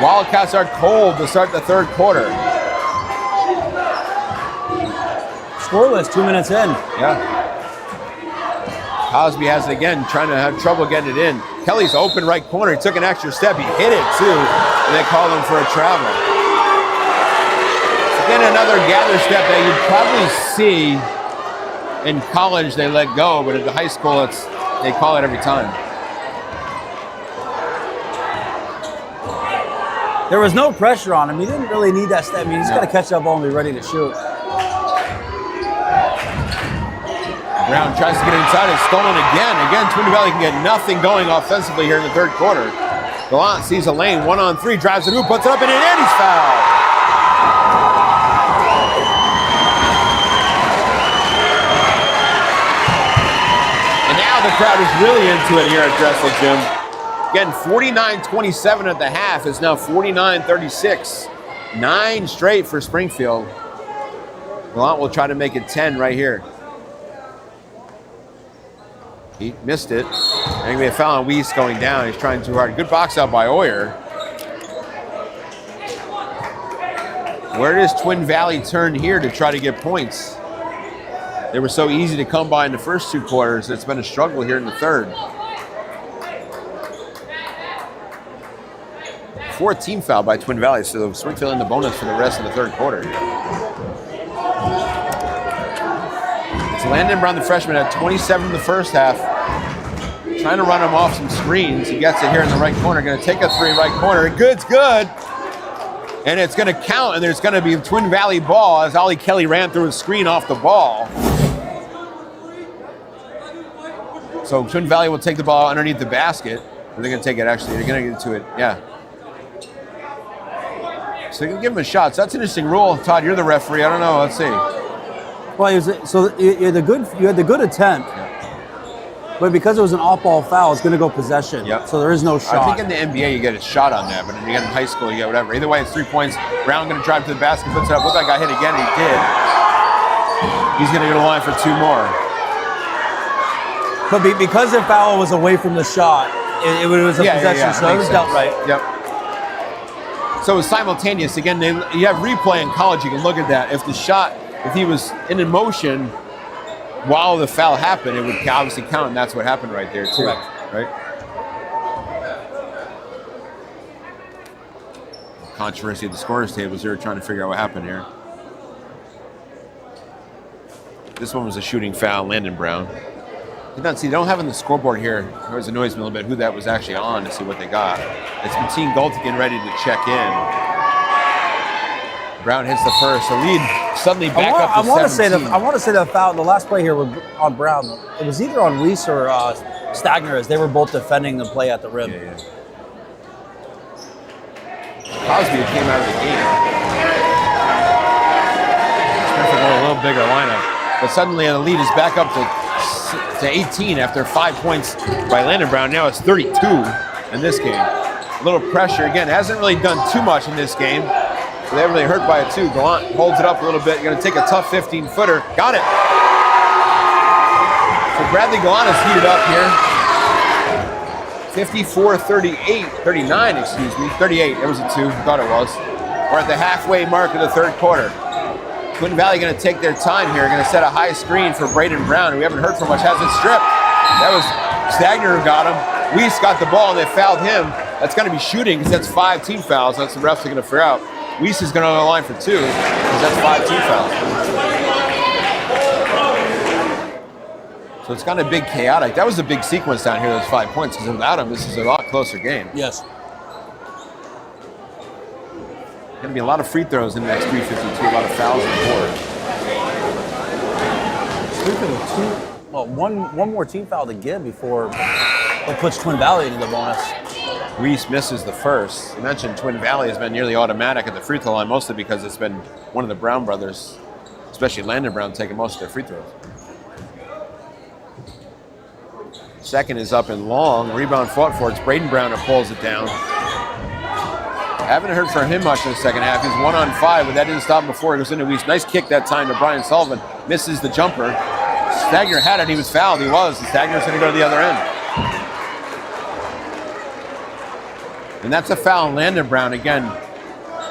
Wildcats are cold to start the third quarter. Scoreless, 2 minutes in. Yeah. Cosme has it again, trying to have trouble getting it in. Kelly's open right corner. He took an extra step. He hit it too, and they called him for a travel. Again, another gather step that you'd probably see in college. They let go, but at the high school, they call it every time. There was no pressure on him. He didn't really need that step. I mean, he's got to catch that ball and be ready to shoot. Brown tries to get inside. It's stolen again. Again, Twin Valley can get nothing going offensively here in the third quarter. Gallant sees a lane, 1-on-3, drives the hoop, puts it up, and he's fouled. And now the crowd is really into it here at Dressel Gym. Again, 49-27 at the half is now 49-36. 9 straight for Springfield. Gallant will try to make it 10 right here. He missed it. There's going to be a foul on Weiss going down. He's trying too hard. Good box out by Thayer. Where does Twin Valley turn here to try to get points? They were so easy to come by in the first 2 quarters. It's been a struggle here in the third. 4th team foul by Twin Valley, so Springfield in the bonus for the rest of the third quarter. It's Landon Brown, the freshman, had 27 in the first half. Trying to run him off some screens. He gets it here in the right corner. Going to take a 3 right corner. Good's good. And it's going to count, and there's going to be a Twin Valley ball as Ollie Kelly ran through a screen off the ball. So Twin Valley will take the ball underneath the basket. Or they're going to take it, actually. They're going to get to it, yeah. So you can give him a shot. So that's an interesting rule. Todd, you're the referee. I don't know. Let's see. Well, you had the good attempt, but because it was an off-ball foul, it's going to go possession. Yep. So there is no shot. I think in the NBA you get a shot on that, but when you get in high school you get whatever. Either way, it's 3 points. Brown going to drive to the basket, puts it up. Looked like I hit again. He did. He's going to go to the line for 2 more. But because the foul was away from the shot, it was a possession, so it was dealt right. Yep. So it was simultaneous. Again, you have replay in college. You can look at that. If the shot, if he was in motion, while the foul happened, it would obviously count, and that's what happened right there too. Correct. Right? Controversy at the scorers tables. They were trying to figure out what happened here. This one was a shooting foul, Landon Brown. Did not see, they don't have on the scoreboard here. It always annoys me a little bit who that was actually on to see what they got. It's Mateen Goltigan ready to check in. Brown hits the first. The lead suddenly back up to 17. I want to say the foul, the last play here was on Brown. It was either on Reese or Stagner, as they were both defending the play at the rim. Yeah. Cosby came out of the game. Springfield with a little bigger lineup. But suddenly the lead is back up to 18 after 5 points by Landon Brown. Now it's 32 in this game. A little pressure. Again, hasn't really done too much in this game. So they're really hurt by it too. Gallant holds it up a little bit. You're going to take a tough 15-footer. Got it. So Bradley Gallant is heated up here. 39, excuse me. 38, it was a 2, thought it was. We're at the halfway mark of the third quarter. Twin Valley going to take their time here, going to set a high screen for Braden Brown, who we haven't heard from much, has it stripped. That was Stagner who got him. Weiss got the ball and they fouled him. That's going to be shooting because that's 5 team fouls. That's the refs are going to figure out. Weiss is going to on the line for 2 because that's 5 team fouls. So it's kind of big chaotic. That was a big sequence down here, those 5 points, because without him, this is a lot closer game. Yes. Going to be a lot of free throws in the next 3:52, a lot of fouls on the board. One more team foul to give before it puts Twin Valley into the bonus. Weiss misses the first. You mentioned Twin Valley has been nearly automatic at the free throw line, mostly because it's been one of the Brown brothers, especially Landon Brown, taking most of their free throws. Second is up and long. Rebound fought for. It's Braden Brown who pulls it down. Haven't heard from him much in the second half. He's 1 on 5, but that didn't stop him before. He goes into Weiss. Nice kick that time to Brian Sullivan. Misses the jumper. Stagner had it. He was fouled. He was. And Stagner's going to go to the other end. And that's a foul on Landon Brown again.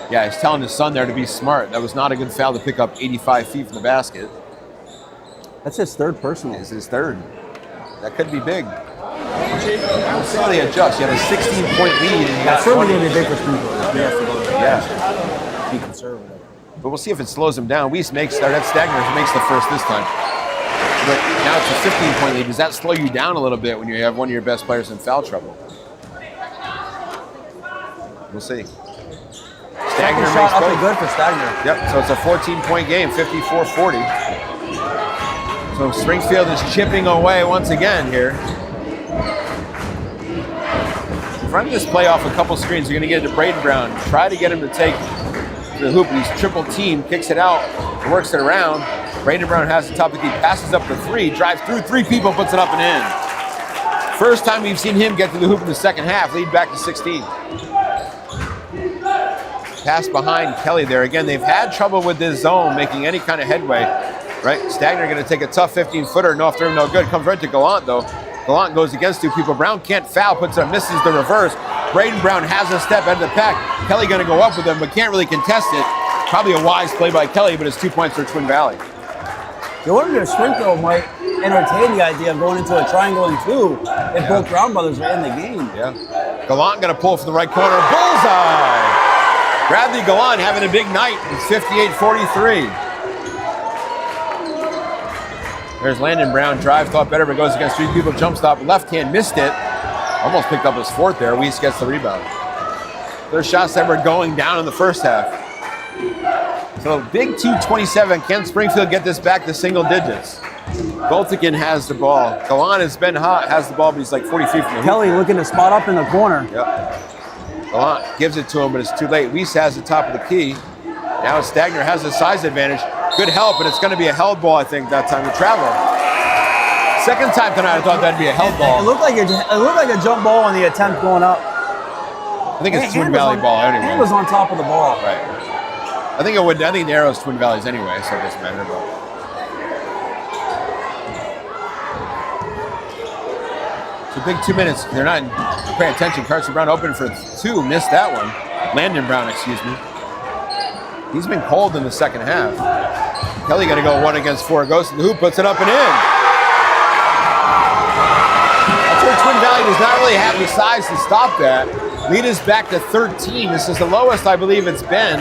Yeah, he's telling his son there to be smart. That was not a good foul to pick up 85 feet from the basket. That's his third personal. It's his third. That could be big. We'll see how they adjust. You have a 16-point lead. And you got certainly going to be big for Springfield. Yeah. Be conservative. But we'll see if it slows him down. Weiss makes, or that Stagner makes the first this time. But now it's a 15-point lead. Does that slow you down a little bit when you have one of your best players in foul trouble? We'll see. Stagner makes both. Good for Stagner. Yep, so it's a 14-point game, 54-40. So Springfield is chipping away once again here. Running this play off a couple screens, you're going to get it to Braden Brown. Try to get him to take the hoop. He's triple team, kicks it out, works it around. Braden Brown has the top of the key, passes up the 3, drives through 3 people, puts it up and in. First time we've seen him get to the hoop in the second half, lead back to 16. Pass behind Kelly there. Again, they've had trouble with this zone making any kind of headway. Right, Stagner going to take a tough 15-footer, no off the rim, no good. Comes right to Gallant though. Gallant goes against 2 people. Brown can't foul, puts up, misses the reverse. Braden Brown has a step out of the pack. Kelly going to go up with him, but can't really contest it. Probably a wise play by Kelly, but it's 2 points for Twin Valley. You wonder if Springfield might entertain the idea of going into a triangle and 2 if both Brown brothers are in the game. Yeah. Gallant going to pull from the right corner. Bullseye! Bradley Gallant having a big night. It's 58-43. There's Landon Brown, drive, thought better, but goes against 3 people, jump stop, left hand, missed it. Almost picked up his 4th there. Weiss gets the rebound. Their shots that were going down in the first half. So big 2:27. Can Springfield get this back to single digits? Goltigan has the ball. Gallant has been hot, has the ball, but he's like 40 feet from the hoop. Kelly looking to spot up in the corner. Yep. Gallant gives it to him, but it's too late. Weiss has the top of the key. Now Stagner has the size advantage. Good help, but it's going to be a held ball, I think, that time to travel. Second time tonight, I thought that'd be a held ball. It looked like a jump ball on the attempt going up. I think it's Twin Valley ball anyway. He was on top of the ball. Right. I think it would. I think the arrow's Twin Valley's anyway, so it doesn't matter. But it's a big 2 minutes. They're not paying attention. Carson Brown open for 2, missed that one. Landon Brown, excuse me. He's been cold in the second half. Kelly got to go 1 against 4. Goes to the hoop, puts it up and in. That's where Twin Valley does not really have the size to stop that. Lead is back to 13. This is the lowest I believe it's been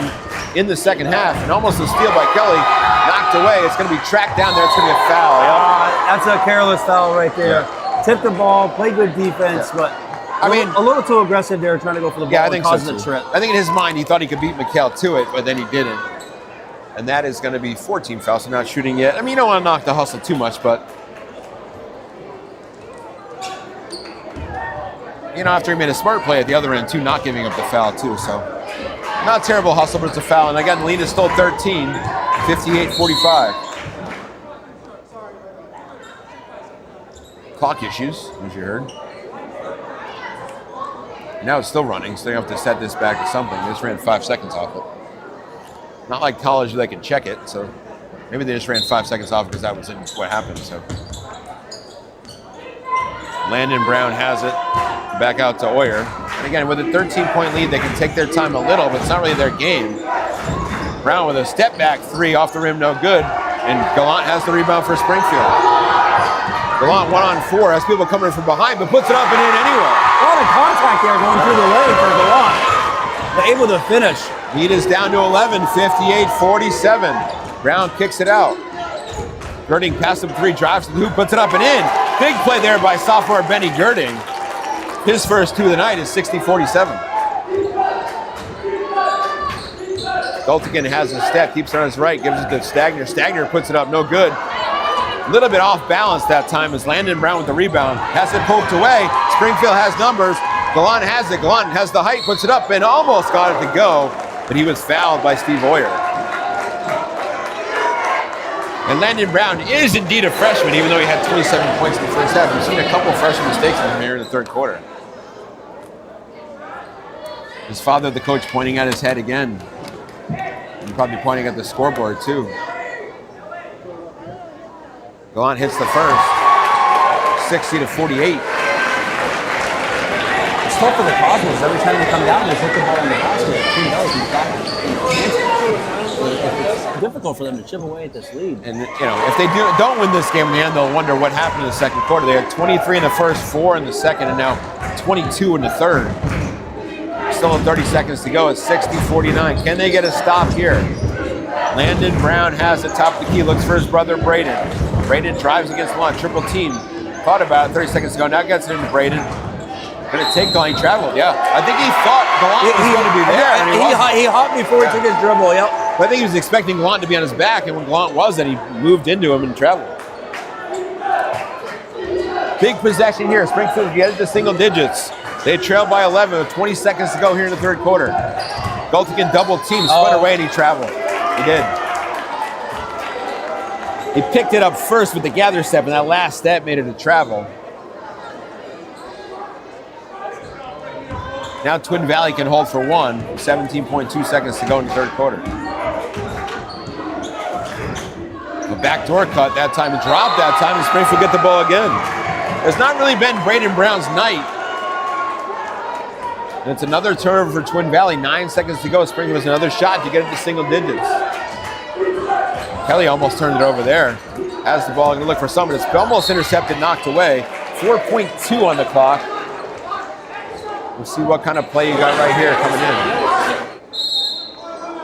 in the second half. And almost a steal by Kelly. Knocked away. It's going to be tracked down there. It's going to be a foul. That's a careless foul right there. Yeah. Tipped the ball, played good defense, but I mean, a little too aggressive there trying to go for the ball. Yeah, I think so the trip. I think in his mind he thought he could beat McHale to it, but then he didn't. And that is going to be 14 fouls, so not shooting yet. I mean, you don't want to knock the hustle too much, but you know, after he made a smart play at the other end too, not giving up the foul too. So not terrible hustle, but it's a foul. And again, lead is still 13, 58-45. Clock issues, as you heard. Now it's still running, so they have to set this back to something. They just ran 5 seconds off it. Not like college where they can check it, so maybe they just ran 5 seconds off because that was what happened. So Landon Brown has it back out to Oyer. And again, with a 13-point lead, they can take their time a little, but it's not really their game. Brown with a step back 3 off the rim, no good. And Gallant has the rebound for Springfield. Gallant 1-on-4, has people coming from behind, but puts it up and in anyway. A lot of contact there going through the lane for Gallant. They're able to finish. Lead is down to 11, 58-47. Brown kicks it out. Girding past him 3, drives to the hoop, puts it up and in. Big play there by sophomore Benny Girding. His first 2 of the night is 60-47. Colton has a step, keeps it on his right, gives it to Stagner. Stagner puts it up, no good. A little bit off balance that time as Landon Brown with the rebound. Has it poked away. Springfield has numbers. Gallant has it. Gallant has the height, puts it up, and almost got it to go, but he was fouled by Steve Oyer. And Landon Brown is indeed a freshman, even though he had 27 points in the first half. We've seen a couple freshman mistakes from him here in the third quarter. His father, the coach, pointing at his head again. And probably pointing at the scoreboard, too. Gallant hits the first. 60-48. It's tough for the Cosmos. Every time they come down, they put the ball in the basket. It's difficult for them to chip away at this lead. And you know, if they don't win this game in the end, they'll wonder what happened in the second quarter. They had 23 in the first, 4 in the second, and now 22 in the third. Still 30 seconds to go. It's 60-49. Can they get a stop here? Landon Brown has it top of the key. Looks for his brother Braden. Braden drives against Gallant. Triple team. Thought about it 30 seconds ago. Now gets it into Braden. Going to take Gallant. He traveled, yeah. I think he thought Gallant was going to be there. And he hopped before he took his dribble, yep. But I think he was expecting Gallant to be on his back, and when Gallant wasn't, he moved into him and traveled. Big possession here. Springfield get it to single digits. They trail by 11 with 20 seconds to go here in the third quarter. Colton double team, split away, and he traveled. He did. He picked it up first with the gather step, and that last step made it a travel. Now Twin Valley can hold for 1. 17.2 seconds to go in the third quarter. A backdoor cut that time, a drop that time, and Springfield get the ball again. It's not really been Braden Brown's night. And it's another turnover for Twin Valley. 9 seconds to go. Springfield has another shot to get it to single digits. Kelly almost turned it over there. Has the ball, going to look for someone. It's almost intercepted, knocked away. 4.2 on the clock. We'll see what kind of play you got right here coming in.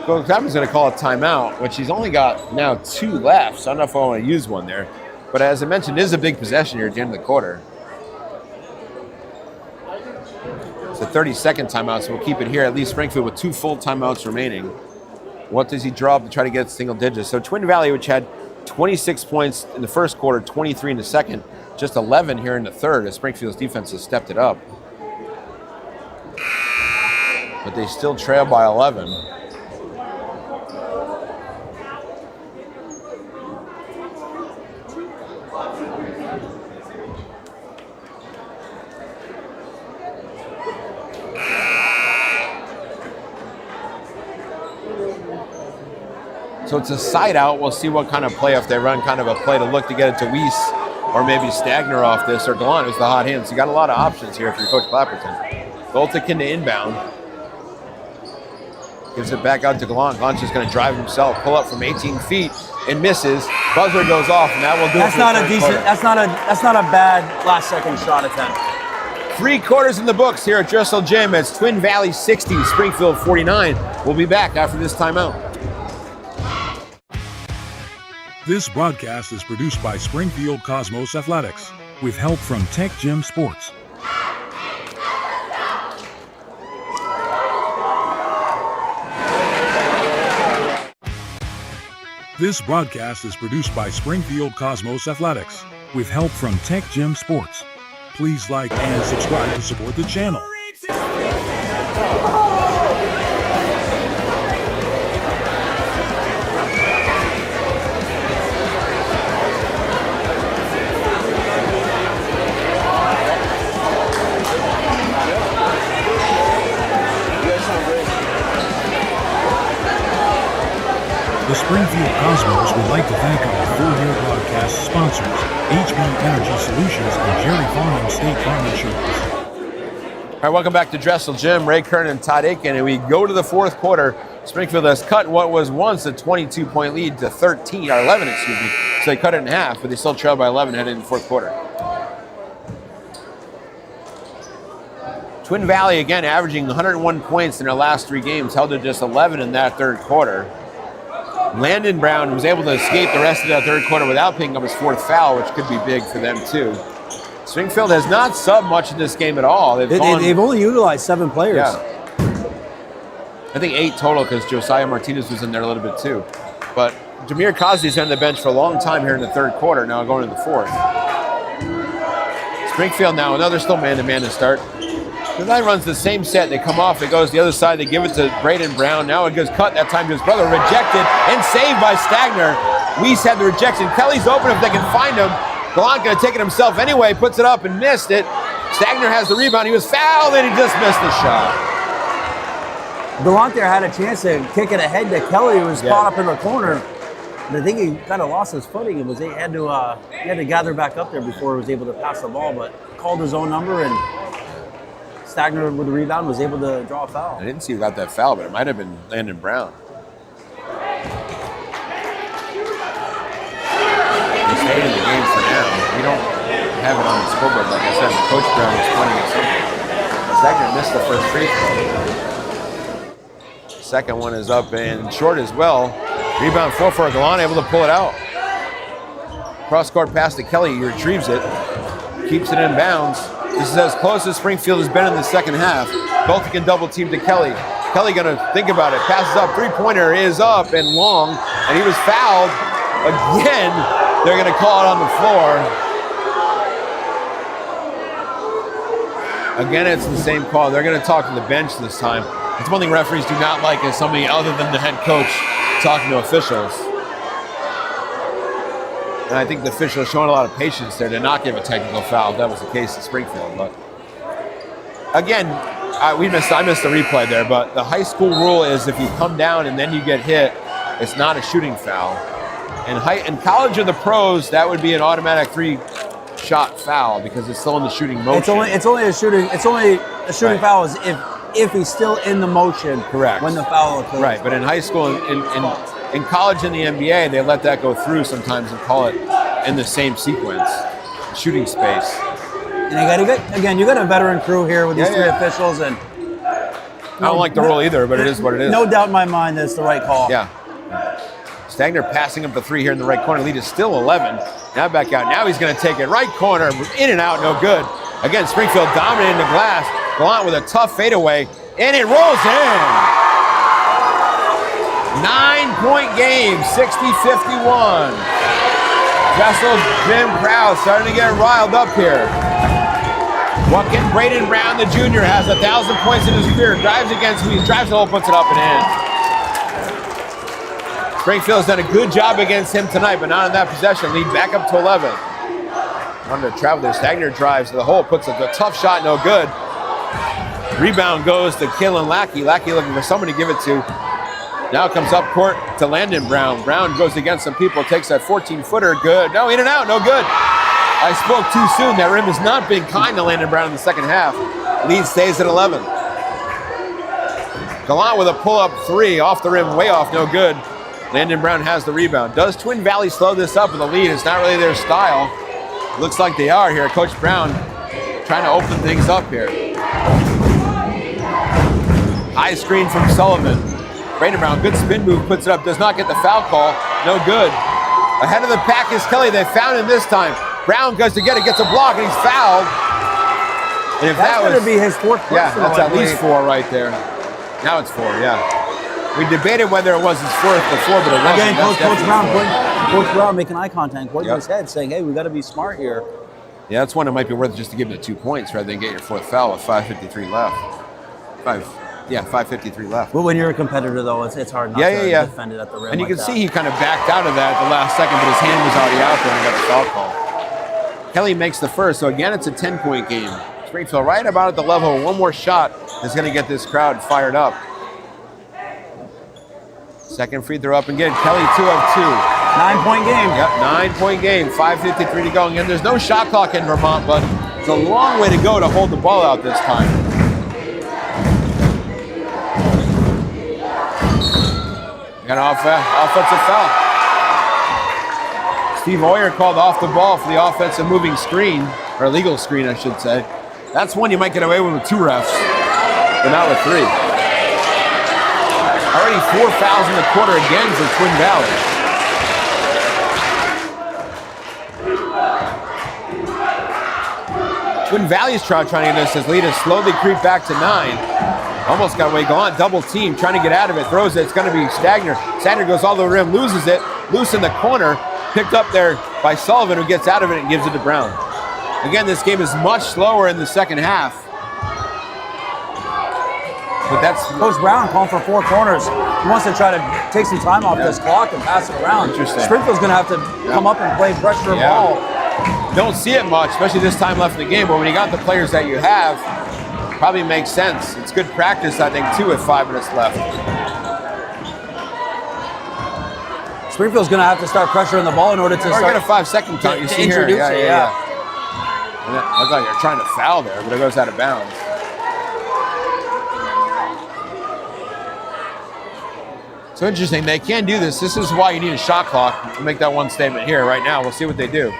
Coach Chapman's going to call a timeout, which he's only got now 2 left, so I don't know if I want to use one there. But as I mentioned, it is a big possession here at the end of the quarter. It's a 30-second timeout, so we'll keep it here. At least Springfield with 2 full timeouts remaining. What does he draw up to try to get single digits? So Twin Valley, which had 26 points in the first quarter, 23 in the second, just 11 here in the third, as Springfield's defense has stepped it up. But they still trail by 11. So it's a side out. We'll see what kind of play, if they run kind of a play to look to get it to Weiss or maybe Stagner off this, or Gallant, who's the hot hand. So you got a lot of options here if you're Coach Clapperton. Colton to inbound. Gives it back out to Gallant. Gallant's just going to drive himself. Pull up from 18 feet. and misses. Buzzer goes off, and that will do it. That's for not the a third decent. quarter. That's not a bad last second shot attempt. 3 quarters in the books here at Dressel Gym. It's Twin Valley 60, Springfield 49. We'll be back after this timeout. This broadcast is produced by Springfield Cosmos Athletics with help from Tech Gym Sports. This broadcast is produced by Springfield Cosmos Athletics with help from Tech Gym Sports. Please like and subscribe to support the channel. The Springfield Cosmos would like to thank our full-year broadcast sponsors, HB Energy Solutions and Jerry Farnham State Farm Insurance. All right, welcome back to Dressel Gym. Ray Curren and Todd Aiken, and we go to the fourth quarter. Springfield has cut what was once a 22-point lead to 11, excuse me. So they cut it in half, but they still trail by 11 heading into the fourth quarter. Twin Valley, again, averaging 101 points in their last 3 games, held to just 11 in that third quarter. Landon Brown was able to escape the rest of that third quarter without picking up his 4th foul, which could be big for them too. Springfield has not subbed much in this game at all. They've only utilized 7 players. Yeah. I think 8 total because Josiah Martinez was in there a little bit too. But Jameer Cosby's been on the bench for a long time here in the third quarter, now going into the fourth. Springfield now, another still man-to-man to start. The guy runs the same set. They come off. It goes the other side. They give it to Braden Brown. Now it goes cut. That time to his brother. Rejected and saved by Stagner. Weiss had the rejection. Kelly's open if they can find him. Gallant going to take it himself anyway. Puts it up and missed it. Stagner has the rebound. He was fouled and he just missed the shot. Gallant there had a chance to kick it ahead to Kelly, who was caught up in the corner. But I think he kind of lost his footing and he had to gather back up there before he was able to pass the ball. But called his own number, and Stagner with the rebound was able to draw a foul. I didn't see who got that foul, but it might have been Landon Brown. He's staying in the game for now. We don't have it on the scoreboard. Like I said, Coach Brown is pointing at something. Stagner missed the first free throw. Second one is up and short as well. Rebound for Gallant, able to pull it out. Cross-court pass to Kelly. He retrieves it. Keeps it in bounds. This is as close as Springfield has been in the second half. Colton can double team to Kelly. Kelly gonna think about it. Passes up, 3-pointer is up and long, and he was fouled. Again, they're gonna call it on the floor. Again, it's the same call. They're gonna talk to the bench this time. It's one thing referees do not like is somebody other than the head coach talking to officials. And I think the official is showing a lot of patience there to not give a technical foul. That was the case in Springfield. But again, I missed the replay there, but the high school rule is if you come down and then you get hit, it's not a shooting foul. In college or the pros, that would be an automatic 3-shot foul because it's still in the shooting motion. It's only a shooting foul is if he's still in the motion. Correct. When the foul occurs. Right, but in high school, in college and the NBA, they let that go through sometimes and call it in the same sequence, shooting space. And you got a veteran crew here with these 3 officials, and I don't like the rule either, but it is what it is. No doubt in my mind that's the right call. Yeah. Stagner passing up the 3 here in the right corner. Lead is still 11. Now back out. Now he's going to take it right corner, in and out, no good. Again, Springfield dominating the glass. Gallant with a tough fadeaway, and it rolls in. 9-point game, 60-51. Dressel Gym crowd starting to get riled up here. Walking Braden Brown, the junior, has 1,000 points in his career. Drives against him, he drives the hole, puts it up and in. Springfield's done a good job against him tonight, but not in that possession. Lead back up to 11. On the travel there, Stagner drives to the hole, puts a tough shot, no good. Rebound goes to Kalen Lackey. Lackey looking for somebody to give it to. Now comes up court to Landon Brown. Brown goes against some people, takes that 14-footer, good. No, in and out, no good. I spoke too soon. That rim is not being kind to Landon Brown in the second half. Lead stays at 11. Gallant with a pull-up 3, off the rim, way off, no good. Landon Brown has the rebound. Does Twin Valley slow this up with a lead? It's not really their style. Looks like they are here. Coach Brown trying to open things up here. High screen from Sullivan. Brandon Brown, good spin move, puts it up, does not get the foul call. No good. Ahead of the pack is Kelly. They found him this time. Brown goes to get it, gets a block, and he's fouled. And if That's that going to be his fourth yeah, personal, that's I at least believe. 4 right there. Now it's 4, yeah. We debated whether it was his fourth before, but it wasn't. Again, That's Coach definitely Brown, Coach Brown making eye contact, pointing Yep. his head, saying, "Hey, we got to be smart here." Yeah, that's one that might be worth just to give it 2 points rather than get your 4th foul with 5:53 left. 5:53 left. But when you're a competitor, though, it's hard not to defend it at the rim. And you like can that. see he kind of backed out of that at the last second, but his hand was already out there and he got the foul call. Kelly makes the first, so again, it's a 10-point game. Springfield right about at the level. One more shot is going to get this crowd fired up. Second free throw up and good. Kelly 2 of 2. 9-point game. Yep, 9-point game. 5:53 to go. Again, there's no shot clock in Vermont, but it's a long way to go to hold the ball out this time. Got an offensive foul. Steve Oyer called off the ball for the offensive moving screen, or illegal screen, I should say. That's one you might get away with 2 refs, but not with 3. Already 4 fouls in the quarter again for Twin Valley. Twin Valley's trying to get this lead has slowly creep back to 9. Almost got away, Gallant double team, trying to get out of it, throws it, it's gonna be Stagner. Stagner goes all the rim, loses it, loose in the corner, picked up there by Sullivan, who gets out of it and gives it to Brown. Again, this game is much slower in the second half. But that's Coach Brown calling for 4 corners. He wants to try to take some time off this clock and pass it around. Interesting. Springfield's going to have to come up and play pressure ball. Don't see it much, especially this time left in the game, but when you got the players that you have, probably makes sense. It's good practice, I think, too, with 5 minutes left. Springfield's going to have to start pressuring the ball in order to Or start get a 5-second count. You to see here, introduce it, yeah. And I thought you were trying to foul there, but it goes out of bounds. So interesting, they can do this. This is why you need a shot clock to make that one statement here right now. We'll see what they do.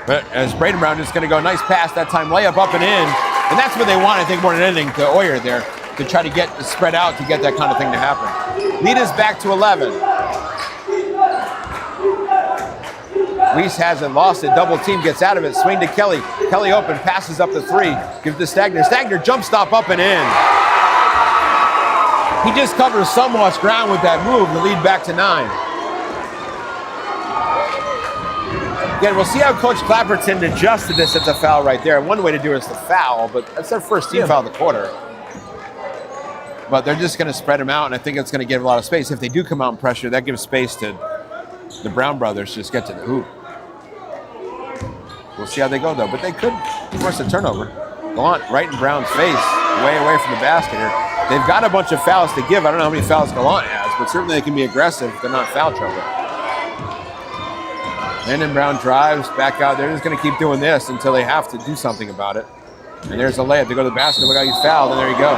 But as Braden Brown is going to go, nice pass that time, layup up and in. And that's what they want, I think, more than anything, to Oyer there, to try to get the spread out to get that kind of thing to happen. Lead is back to 11. Reese has it, lost it, double team, gets out of it, swing to Kelly. Kelly open, passes up the 3, gives to Stagner. Stagner jump stop up and in. He just covers so much ground with that move, the lead back to 9. Again, we'll see how Coach Clapperton adjusted this. It's a foul right there. One way to do it is the foul, but that's their first team foul of the quarter. But they're just going to spread them out, and I think it's going to give a lot of space. If they do come out and pressure, that gives space to the Brown brothers to just get to the hoop. We'll see how they go, though. But they could force a turnover. Gallant right in Brown's face, way away from the basket here. They've got a bunch of fouls to give. I don't know how many fouls Gallant has, but certainly they can be aggressive if they're not foul trouble. Landon Brown drives back out. They're just going to keep doing this until they have to do something about it. And there's a layup. They go to the basket. Look how he's fouled, and there you go.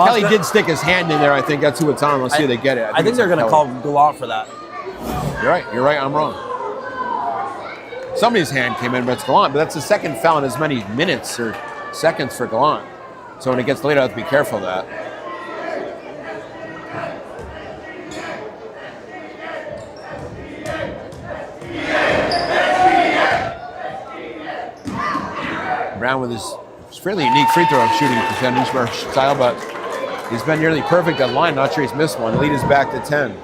Kelly did stick his hand in there. I think that's who it's on. Let's see if they get it. I think they're going to call Gallant for that. You're right. You're right. I'm wrong. Somebody's hand came in, but it's Gallant. But that's the second foul in as many minutes or seconds for Gallant. So when it gets late, I have to be careful of that. Brown with his fairly unique free throw shooting percentage style, but he's been nearly perfect at line. Not sure he's missed one. The lead is back to 10.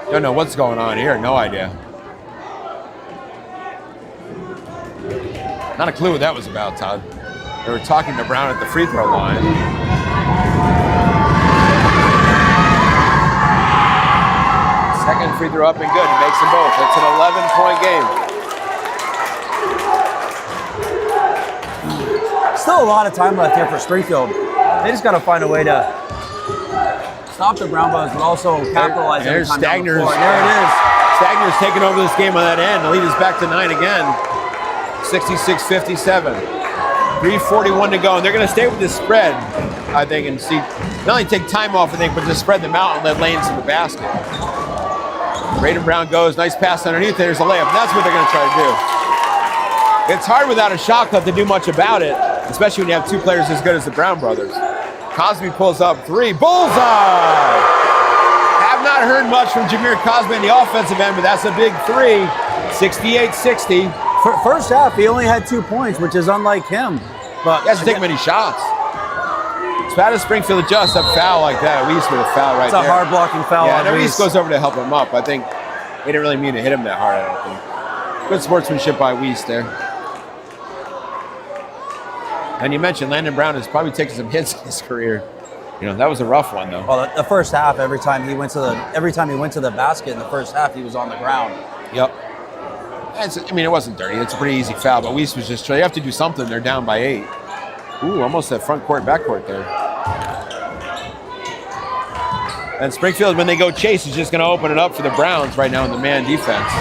Don't know what's going on here. No idea. Not a clue what that was about, Todd. They were talking to Brown at the free throw line. Second free throw up and good. He makes them both. It's an 11-point game. Still a lot of time left here for Springfield. They just got to find a way to stop the Brown Boys, but also capitalize every There's time down the Stagner's. floor. There it is. Stagner's taking over this game on that end. The lead is back to 9 again. 66-57. 3:41 to go, and they're going to stay with this spread, I think, and see, not only take time off, I think, but just spread them out and let lanes in the basket. Braden Brown goes, nice pass underneath, there's a layup, and that's what they're going to try to do. It's hard without a shot clock to do much about it, especially when you have two players as good as the Brown brothers. Cosby pulls up three, bullseye! Have not heard much from Jameer Cosby in the offensive end, but that's a big three, 68-60. First half, he only had 2 points, which is unlike him. But He hasn't taken many shots. As bad as Springfield adjusts a foul like that, Weiss with a foul right it's there. a hard blocking foul. Yeah, on and Weiss Weiss. goes over to help him up. I think he didn't really mean to hit him that hard, I don't think. Good sportsmanship by Weiss there. And you mentioned Landon Brown has probably taken some hits in his career. You know, that was a rough one though. Well, the first half, every time he went to the basket in the first half, he was on the ground. Yep. I mean, it wasn't dirty. It's a pretty easy foul, but Weiss was just, you have to do something. They're down by 8. Ooh, almost that front court, back court there. And Springfield, when they go chase, is just going to open it up for the Browns right now in the man defense.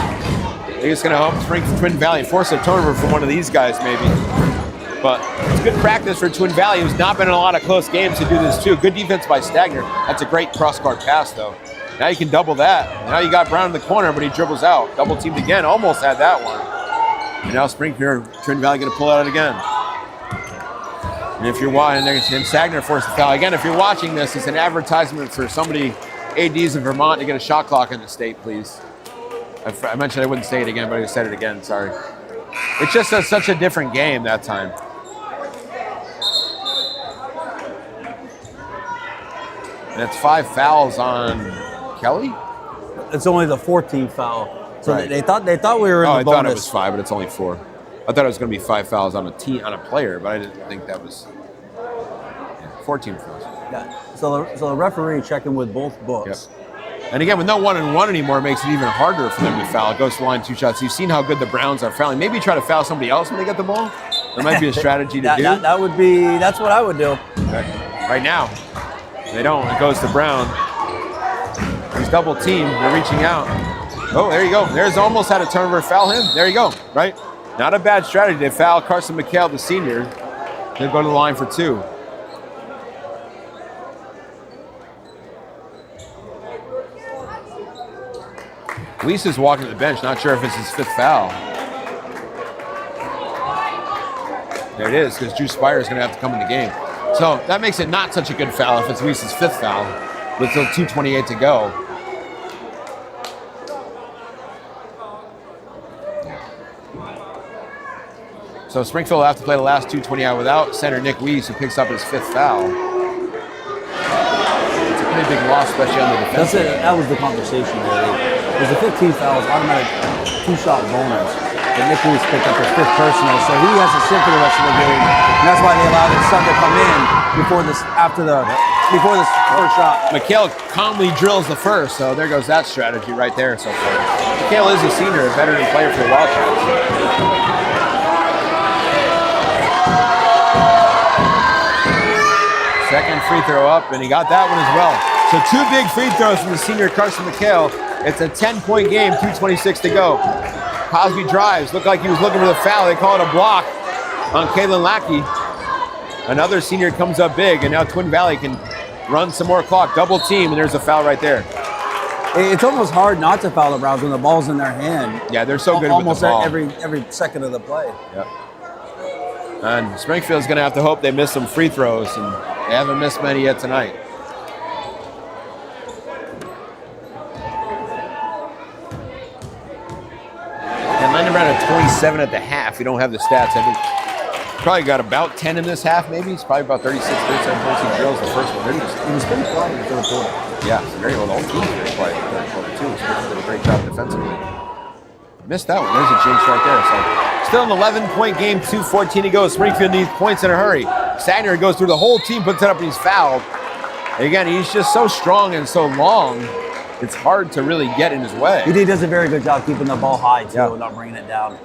They're just going to help Springfield, Twin Valley force a turnover from one of these guys maybe. But it's good practice for Twin Valley, who's not been in a lot of close games, to do this too. Good defense by Stagner. That's a great cross-court pass, though. Now you can double that. Now you got Brown in the corner, but he dribbles out. Double teamed again, almost had that one. And now Springfield, Twin Valley going to pull out again. And if you're watching, and Stagner forced the foul. Again, if you're watching this, it's an advertisement for somebody, ADs in Vermont, to get a shot clock in the state, please. I mentioned I wouldn't say it again, but I said it again, sorry. It's just such a different game that time. And it's 5 fouls on Kelly? It's only the 14th foul. So Right. they thought we were in the bonus. I thought it was 5, but it's only 4. I thought it was going to be 5 fouls on a player, but I didn't think that was 14 fouls. Yeah. So the referee checking with both books. Yep. And again, with no 1-and-1 anymore, it makes it even harder for them to foul. It goes to the line 2 shots. You've seen how good the Browns are fouling. Maybe try to foul somebody else when they get the ball. There might be a strategy to do. That's what I would do. Right now, they don't. It goes to Brown. He's double teamed. They're reaching out. Oh, there you go. There's almost had a turnover. Foul him. There you go. Right? Not a bad strategy. They foul Carson McHale, the senior. They'll go to the line for 2. Weiss is walking to the bench. Not sure if it's his 5th foul. There it is, because Drew Spire is going to have to come in the game. So that makes it not such a good foul if it's Weiss's 5th foul, with still 2:28 to go. So Springfield will have to play the last 2:20 out without center Nick Weiss, who picks up his 5th foul. It's a pretty big loss, especially on the defense. That was the conversation really. Because the 15 fouls, automatic 2-shot bonus. But Nick Weiss picked up his 5th personal, so he has to sit for the rest of the game. And that's why they allowed his son to come in before this first shot. McHale calmly drills the first, so there goes that strategy right there so far. McHale is a senior, a veteran player for the Wildcats. Second free throw up, and he got that one as well. So 2 big free throws from the senior Carson McHale. It's a 10-point game, 2:26 to go. Cosby drives, looked like he was looking for the foul. They call it a block on Kalen Lackey. Another senior comes up big, and now Twin Valley can run some more clock. Double team, and there's a foul right there. It's almost hard not to foul the Browns when the ball's in their hand. Yeah, they're so good almost with the ball. every second of the play. Yep. And Springfield's going to have to hope they miss some free throws, and they haven't missed many yet tonight. And Landon Brown at 27 at the half. We don't have the stats. I think probably got about 10 in this half, maybe. It's probably about 36, 37 points he drills the first one. He was pretty quiet in the third quarter. Yeah, so very well. The whole team's very quiet in the third quarter, too. So they did a great job defensively. Missed that one. There's a jinx right there. So still an 11-point game, 2:14 to go. Springfield needs points in a hurry. Stagner goes through the whole team, puts it up, and he's fouled. And again, he's just so strong and so long, it's hard to really get in his way. He does a very good job keeping the ball high, too, Yeah. and not bringing it down.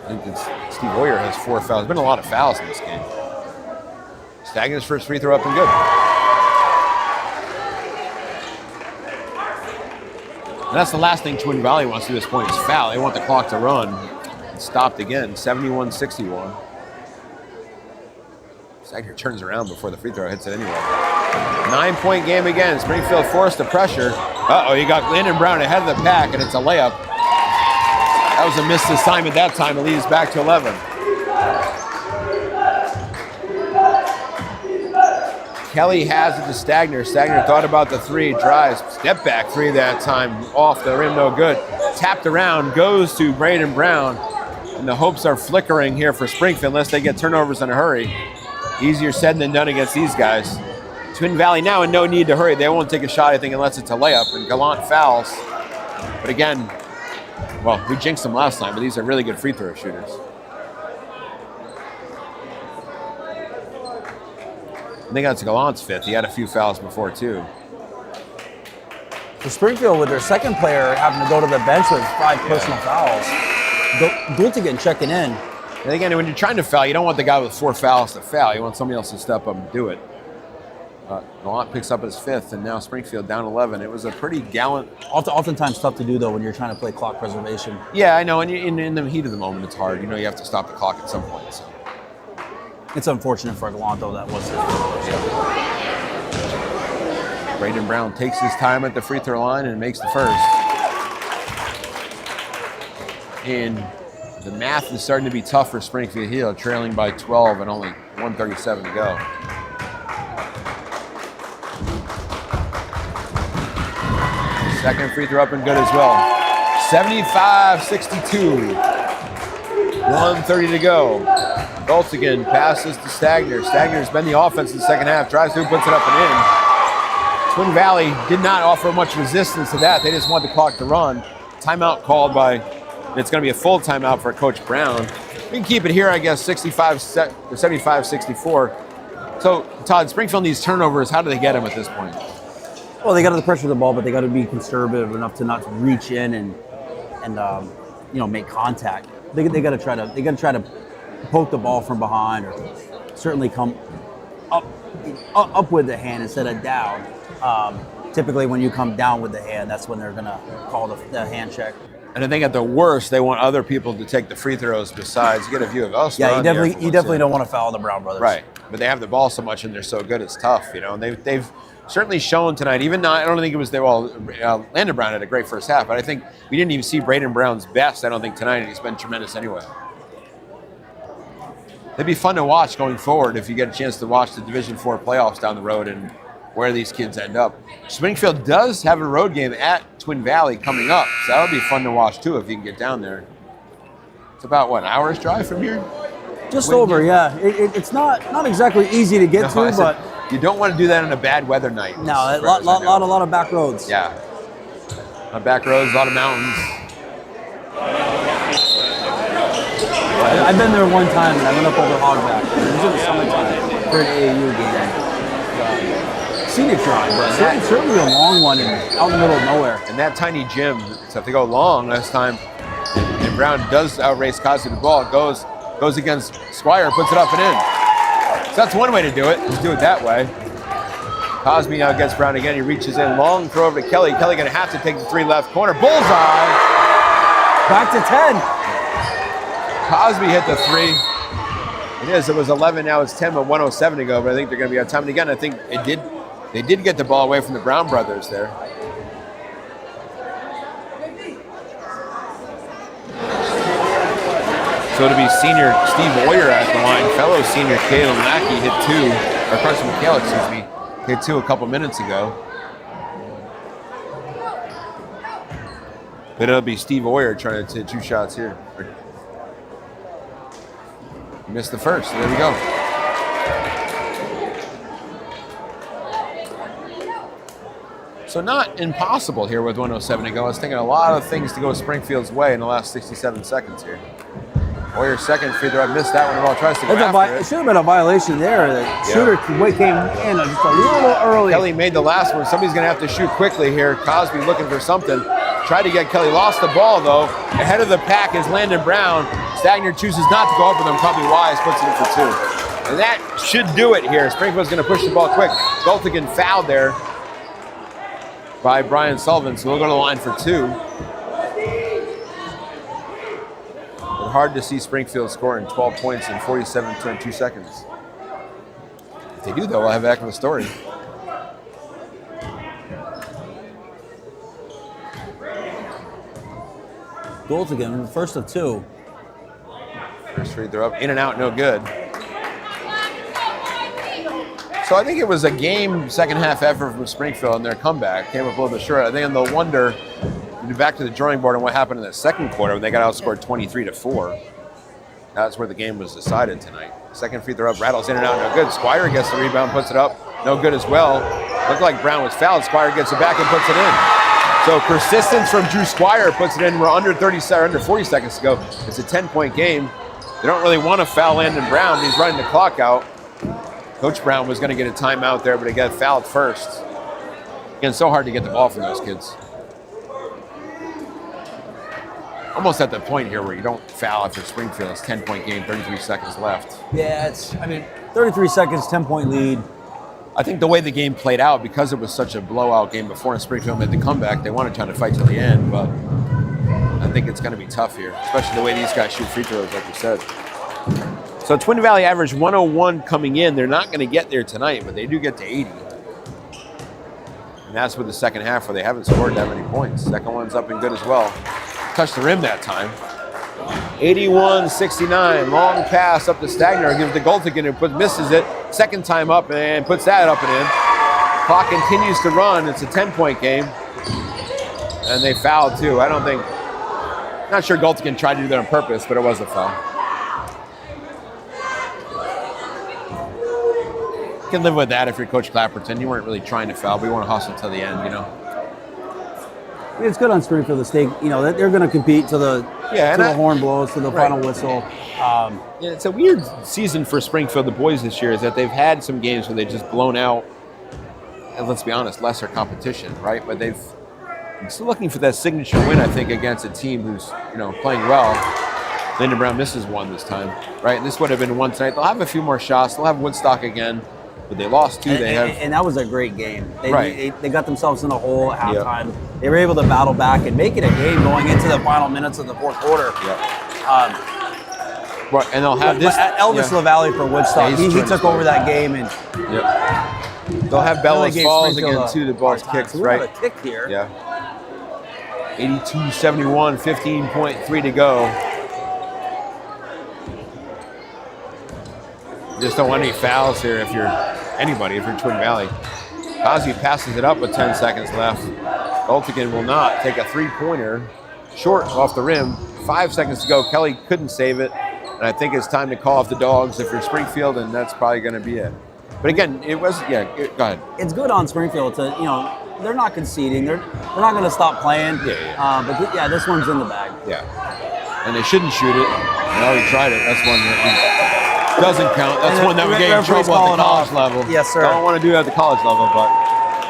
I think Steve Hoyer has 4 fouls. There's been a lot of fouls in this game. Stagner's first free throw up and good. And that's the last thing Twin Valley wants to do at this point is foul. They want the clock to run. It's stopped again, 71-61. Stagner turns around before the free throw hits it anyway. 9-point game again. Springfield forced the pressure. Uh-oh, you got Landon Brown ahead of the pack, and it's a layup. That was a missed assignment that time. It leads back to 11. Kelly has it to Stagner. Stagner thought about the three, drives, step back three that time, off the rim, no good. Tapped around, goes to Braden Brown, and the hopes are flickering here for Springfield unless they get turnovers in a hurry. Easier said than done against these guys. Twin Valley now in no need to hurry. They won't take a shot, I think, unless it's a layup, and Gallant fouls. But again, well, we jinxed them last time, but these are really good free throw shooters. I think that's Gallant's fifth. He had a few fouls before, too. So Springfield, with their second player having to go to the bench with 5 personal fouls. Gultigan checking in. And again, when you're trying to foul, you don't want the guy with 4 fouls to foul. You want somebody else to step up and do it. Gallant picks up his 5th, and now Springfield down 11. It was a pretty gallant... Oftentimes tough to do, though, when you're trying to play clock preservation. Yeah, I know. And in the heat of the moment, it's hard. You know, you have to stop the clock at some point, so... It's unfortunate for Gallant, though, that was his. Braden Brown takes his time at the free throw line and makes the first. And the math is starting to be tough for Springfield Hill, trailing by 12 and only 1:37 to go. Second free throw up and good as well. 75-62. 1:30 to go. Gultigan passes to Stagner. Stagner's been the offense in the second half. Drives through, puts it up and in. Twin Valley did not offer much resistance to that. They just want the clock to run. Timeout called by, and it's going to be a full timeout for Coach Brown. We can keep it here, I guess, 75-64. So, Todd, Springfield needs turnovers. How do they get them at this point? Well, they got to pressure the ball, but they got to be conservative enough to not reach in and make contact. They got to try to poke the ball from behind, or certainly come up with the hand instead of down. Typically, when you come down with the hand, that's when they're going to call the hand check. And I think at the worst, they want other people to take the free throws besides get a view of us. Yeah, you definitely don't want to foul the Brown brothers. Right, but they have the ball so much and they're so good, it's tough, you know. And they've certainly shown tonight. Even though I don't think it was Landon Brown had a great first half, but I think we didn't even see Braden Brown's best. I don't think tonight, and he's been tremendous anyway. It'd be fun to watch going forward if you get a chance to watch the Division IV playoffs down the road and where these kids end up. Springfield does have a road game at Twin Valley coming up, so that'll be fun to watch too if you can get down there. It's about, what, an hour's drive from here? Just over, yeah. It's not exactly easy to get to, but... You don't want to do that on a bad weather night. No, a lot of back roads. Yeah. A lot of back roads, a lot of mountains. I've been there one time, and I went up over Hogback. It was in the summertime for an AAU game. Scenic drive, but certainly a long one out in the middle of nowhere. And that tiny gym, so if they go long last time, and Brown does outrace Cosby the ball, goes against Squire, puts it up and in. So that's one way to do it. Just do it that way. Cosby now gets Brown again. He reaches in, long throw over to Kelly. Kelly going to have to take the 3 left corner. Bullseye. Back to 10. Cosby hit the 3. It was 11, now it's 10, but 1:07 to go. But I think they're going to be on time. And again, I think they did get the ball away from the Brown brothers there. So it'll be senior Steve Oyer at the line. Fellow senior Caleb Mackey hit 2, or Carson McHale, excuse me, hit 2 a couple minutes ago. But it'll be Steve Oyer trying to hit 2 shots here. He missed the first, so there we go. So not impossible here with 1:07 to go. I was thinking a lot of things to go Springfield's way in the last 67 seconds here. Oyer's second free throw, I missed that one at all. Tries to go after it. It should have been a violation there. The shooter came in just a little early. Kelly made the last one. Somebody's going to have to shoot quickly here. Cosby looking for something. Tried to get Kelly. Lost the ball, though. Ahead of the pack is Landon Brown. Stagner chooses not to go up with him. Probably wise. Puts it in for 2. And that should do it here. Springfield's going to push the ball quick. Gultigan fouled there. by Brian Sullivan, so we'll go to the line for 2. But hard to see Springfield scoring 12 points in 47.2 seconds. If they do, though, we'll have a heck of a story. Goals again, first of 2. First free throw up, in and out, no good. So I think it was a game second half effort from Springfield, and their comeback came up a little bit short. I think they'll wonder, back to the drawing board on what happened in the second quarter when they got outscored 23-4. That's where the game was decided tonight. Second free throw up, rattles in and out, no good. Squire gets the rebound, puts it up, no good as well. Looked like Brown was fouled. Squire gets it back and puts it in. So persistence from Drew Squire puts it in. We're under 40 seconds to go. It's a 10-point game. They don't really want to foul Landon Brown. He's running the clock out. Coach Brown was going to get a timeout there, but he got fouled first. Again, so hard to get the ball from those kids. Almost at the point here where you don't foul after Springfield. It's a 10-point game, 33 seconds left. Yeah, 33 seconds, 10-point lead. I think the way the game played out, because it was such a blowout game before and Springfield made the comeback, they wanted to try to fight to the end, but I think it's going to be tough here, especially the way these guys shoot free throws, like you said. So Twin Valley averaged 101 coming in. They're not going to get there tonight, but they do get to 80. And that's with the second half where they haven't scored that many points. Second one's up and good as well. Touched the rim that time. 81-69, long pass up to Stagner, gives the Goltigan who misses it. Second time up and puts that up and in. Clock continues to run. It's a 10-point game. And they fouled too. Not sure Goltigan tried to do that on purpose, but it was a foul. You can live with that if you're Coach Clapperton. You weren't really trying to foul, but you want to hustle till the end, you know. It's good on Springfield to stay, they're going to compete to the horn blows, to the final whistle. It's a weird season for Springfield, the boys this year, is that they've had some games where they've just blown out, and let's be honest, lesser competition, right? But they're still looking for that signature win, I think, against a team who's, playing well. Landon Brown misses one this time, right? And this would have been one tonight. They'll have a few more shots. They'll have Woodstock again. But they lost 2. And that was a great game. They got themselves in a hole at halftime. Yep. They were able to battle back and make it a game going into the final minutes of the fourth quarter. Yep. And they'll have this. Elvis LaValle for Woodstock. He took over that game. And they'll have Bellows Falls again, too, the ball's kicked, so right? We have a kick here. Yeah. 82-71, 15.3 to go. Just don't want any fouls here if you're Twin Valley. Cosby passes it up with 10 seconds left. Goltigan will not take a three-pointer short off the rim. 5 seconds to go. Kelly couldn't save it. And I think it's time to call off the dogs if you're Springfield, and that's probably going to be it. But again, go ahead. It's good on Springfield to, they're not conceding. They're not going to stop playing. But this one's in the bag. Yeah. And they shouldn't shoot it. Well, he tried it. That's one that doesn't count. That's one that we get in trouble at the college level. Yes, sir. Don't want to do it at the college level, but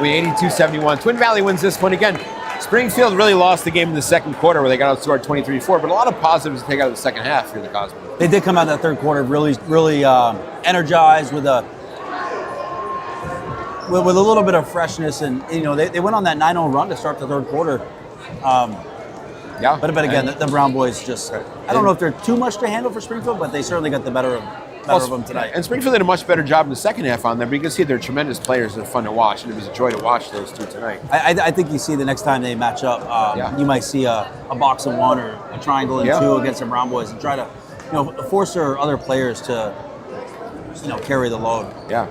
we 82-71. Twin Valley wins this one again. Springfield really lost the game in the second quarter where they got outscored 23-4, but a lot of positives to take out of the second half here in the Cosmos. They did come out that third quarter really energized with a little bit of freshness, and they went on that 9-0 run to start the third quarter. But again, the Brown boys just, I don't know if they're too much to handle for Springfield, but they certainly got the better of them tonight. And Springfield did a much better job in the second half on them, but you can see they're tremendous players. They're fun to watch, and it was a joy to watch those two tonight. I think you see the next time they match up, you might see a box of one or a triangle and two against the Brown boys and try to force their other players to carry the load. Yeah.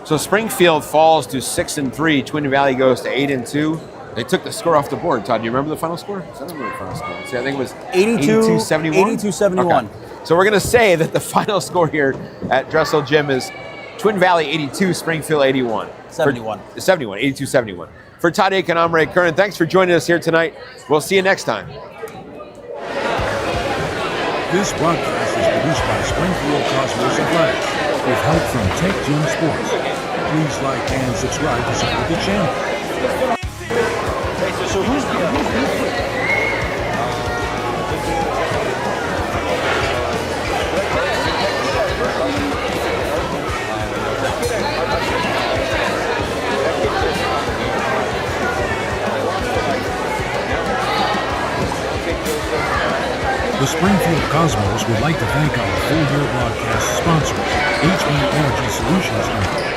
So Springfield falls to 6-3. Twin Valley goes to 8-2. They took the score off the board. Todd, do you remember the final score? I don't remember the final score. See, I think it was 82-71. 82-71. Okay. So we're going to say that the final score here at Dressel Gym is Twin Valley 82, Springfield 81. 71. 82-71. For Todd Aiken, I'm Ray Curren. Thanks for joining us here tonight. We'll see you next time. This broadcast is produced by Springfield Cosmos Athletics with help from Tech Gym Sports. Please like and subscribe to support the channel. So who's The Springfield Cosmos would like to thank our full-year broadcast sponsors, HB Energy Solutions, Inc.,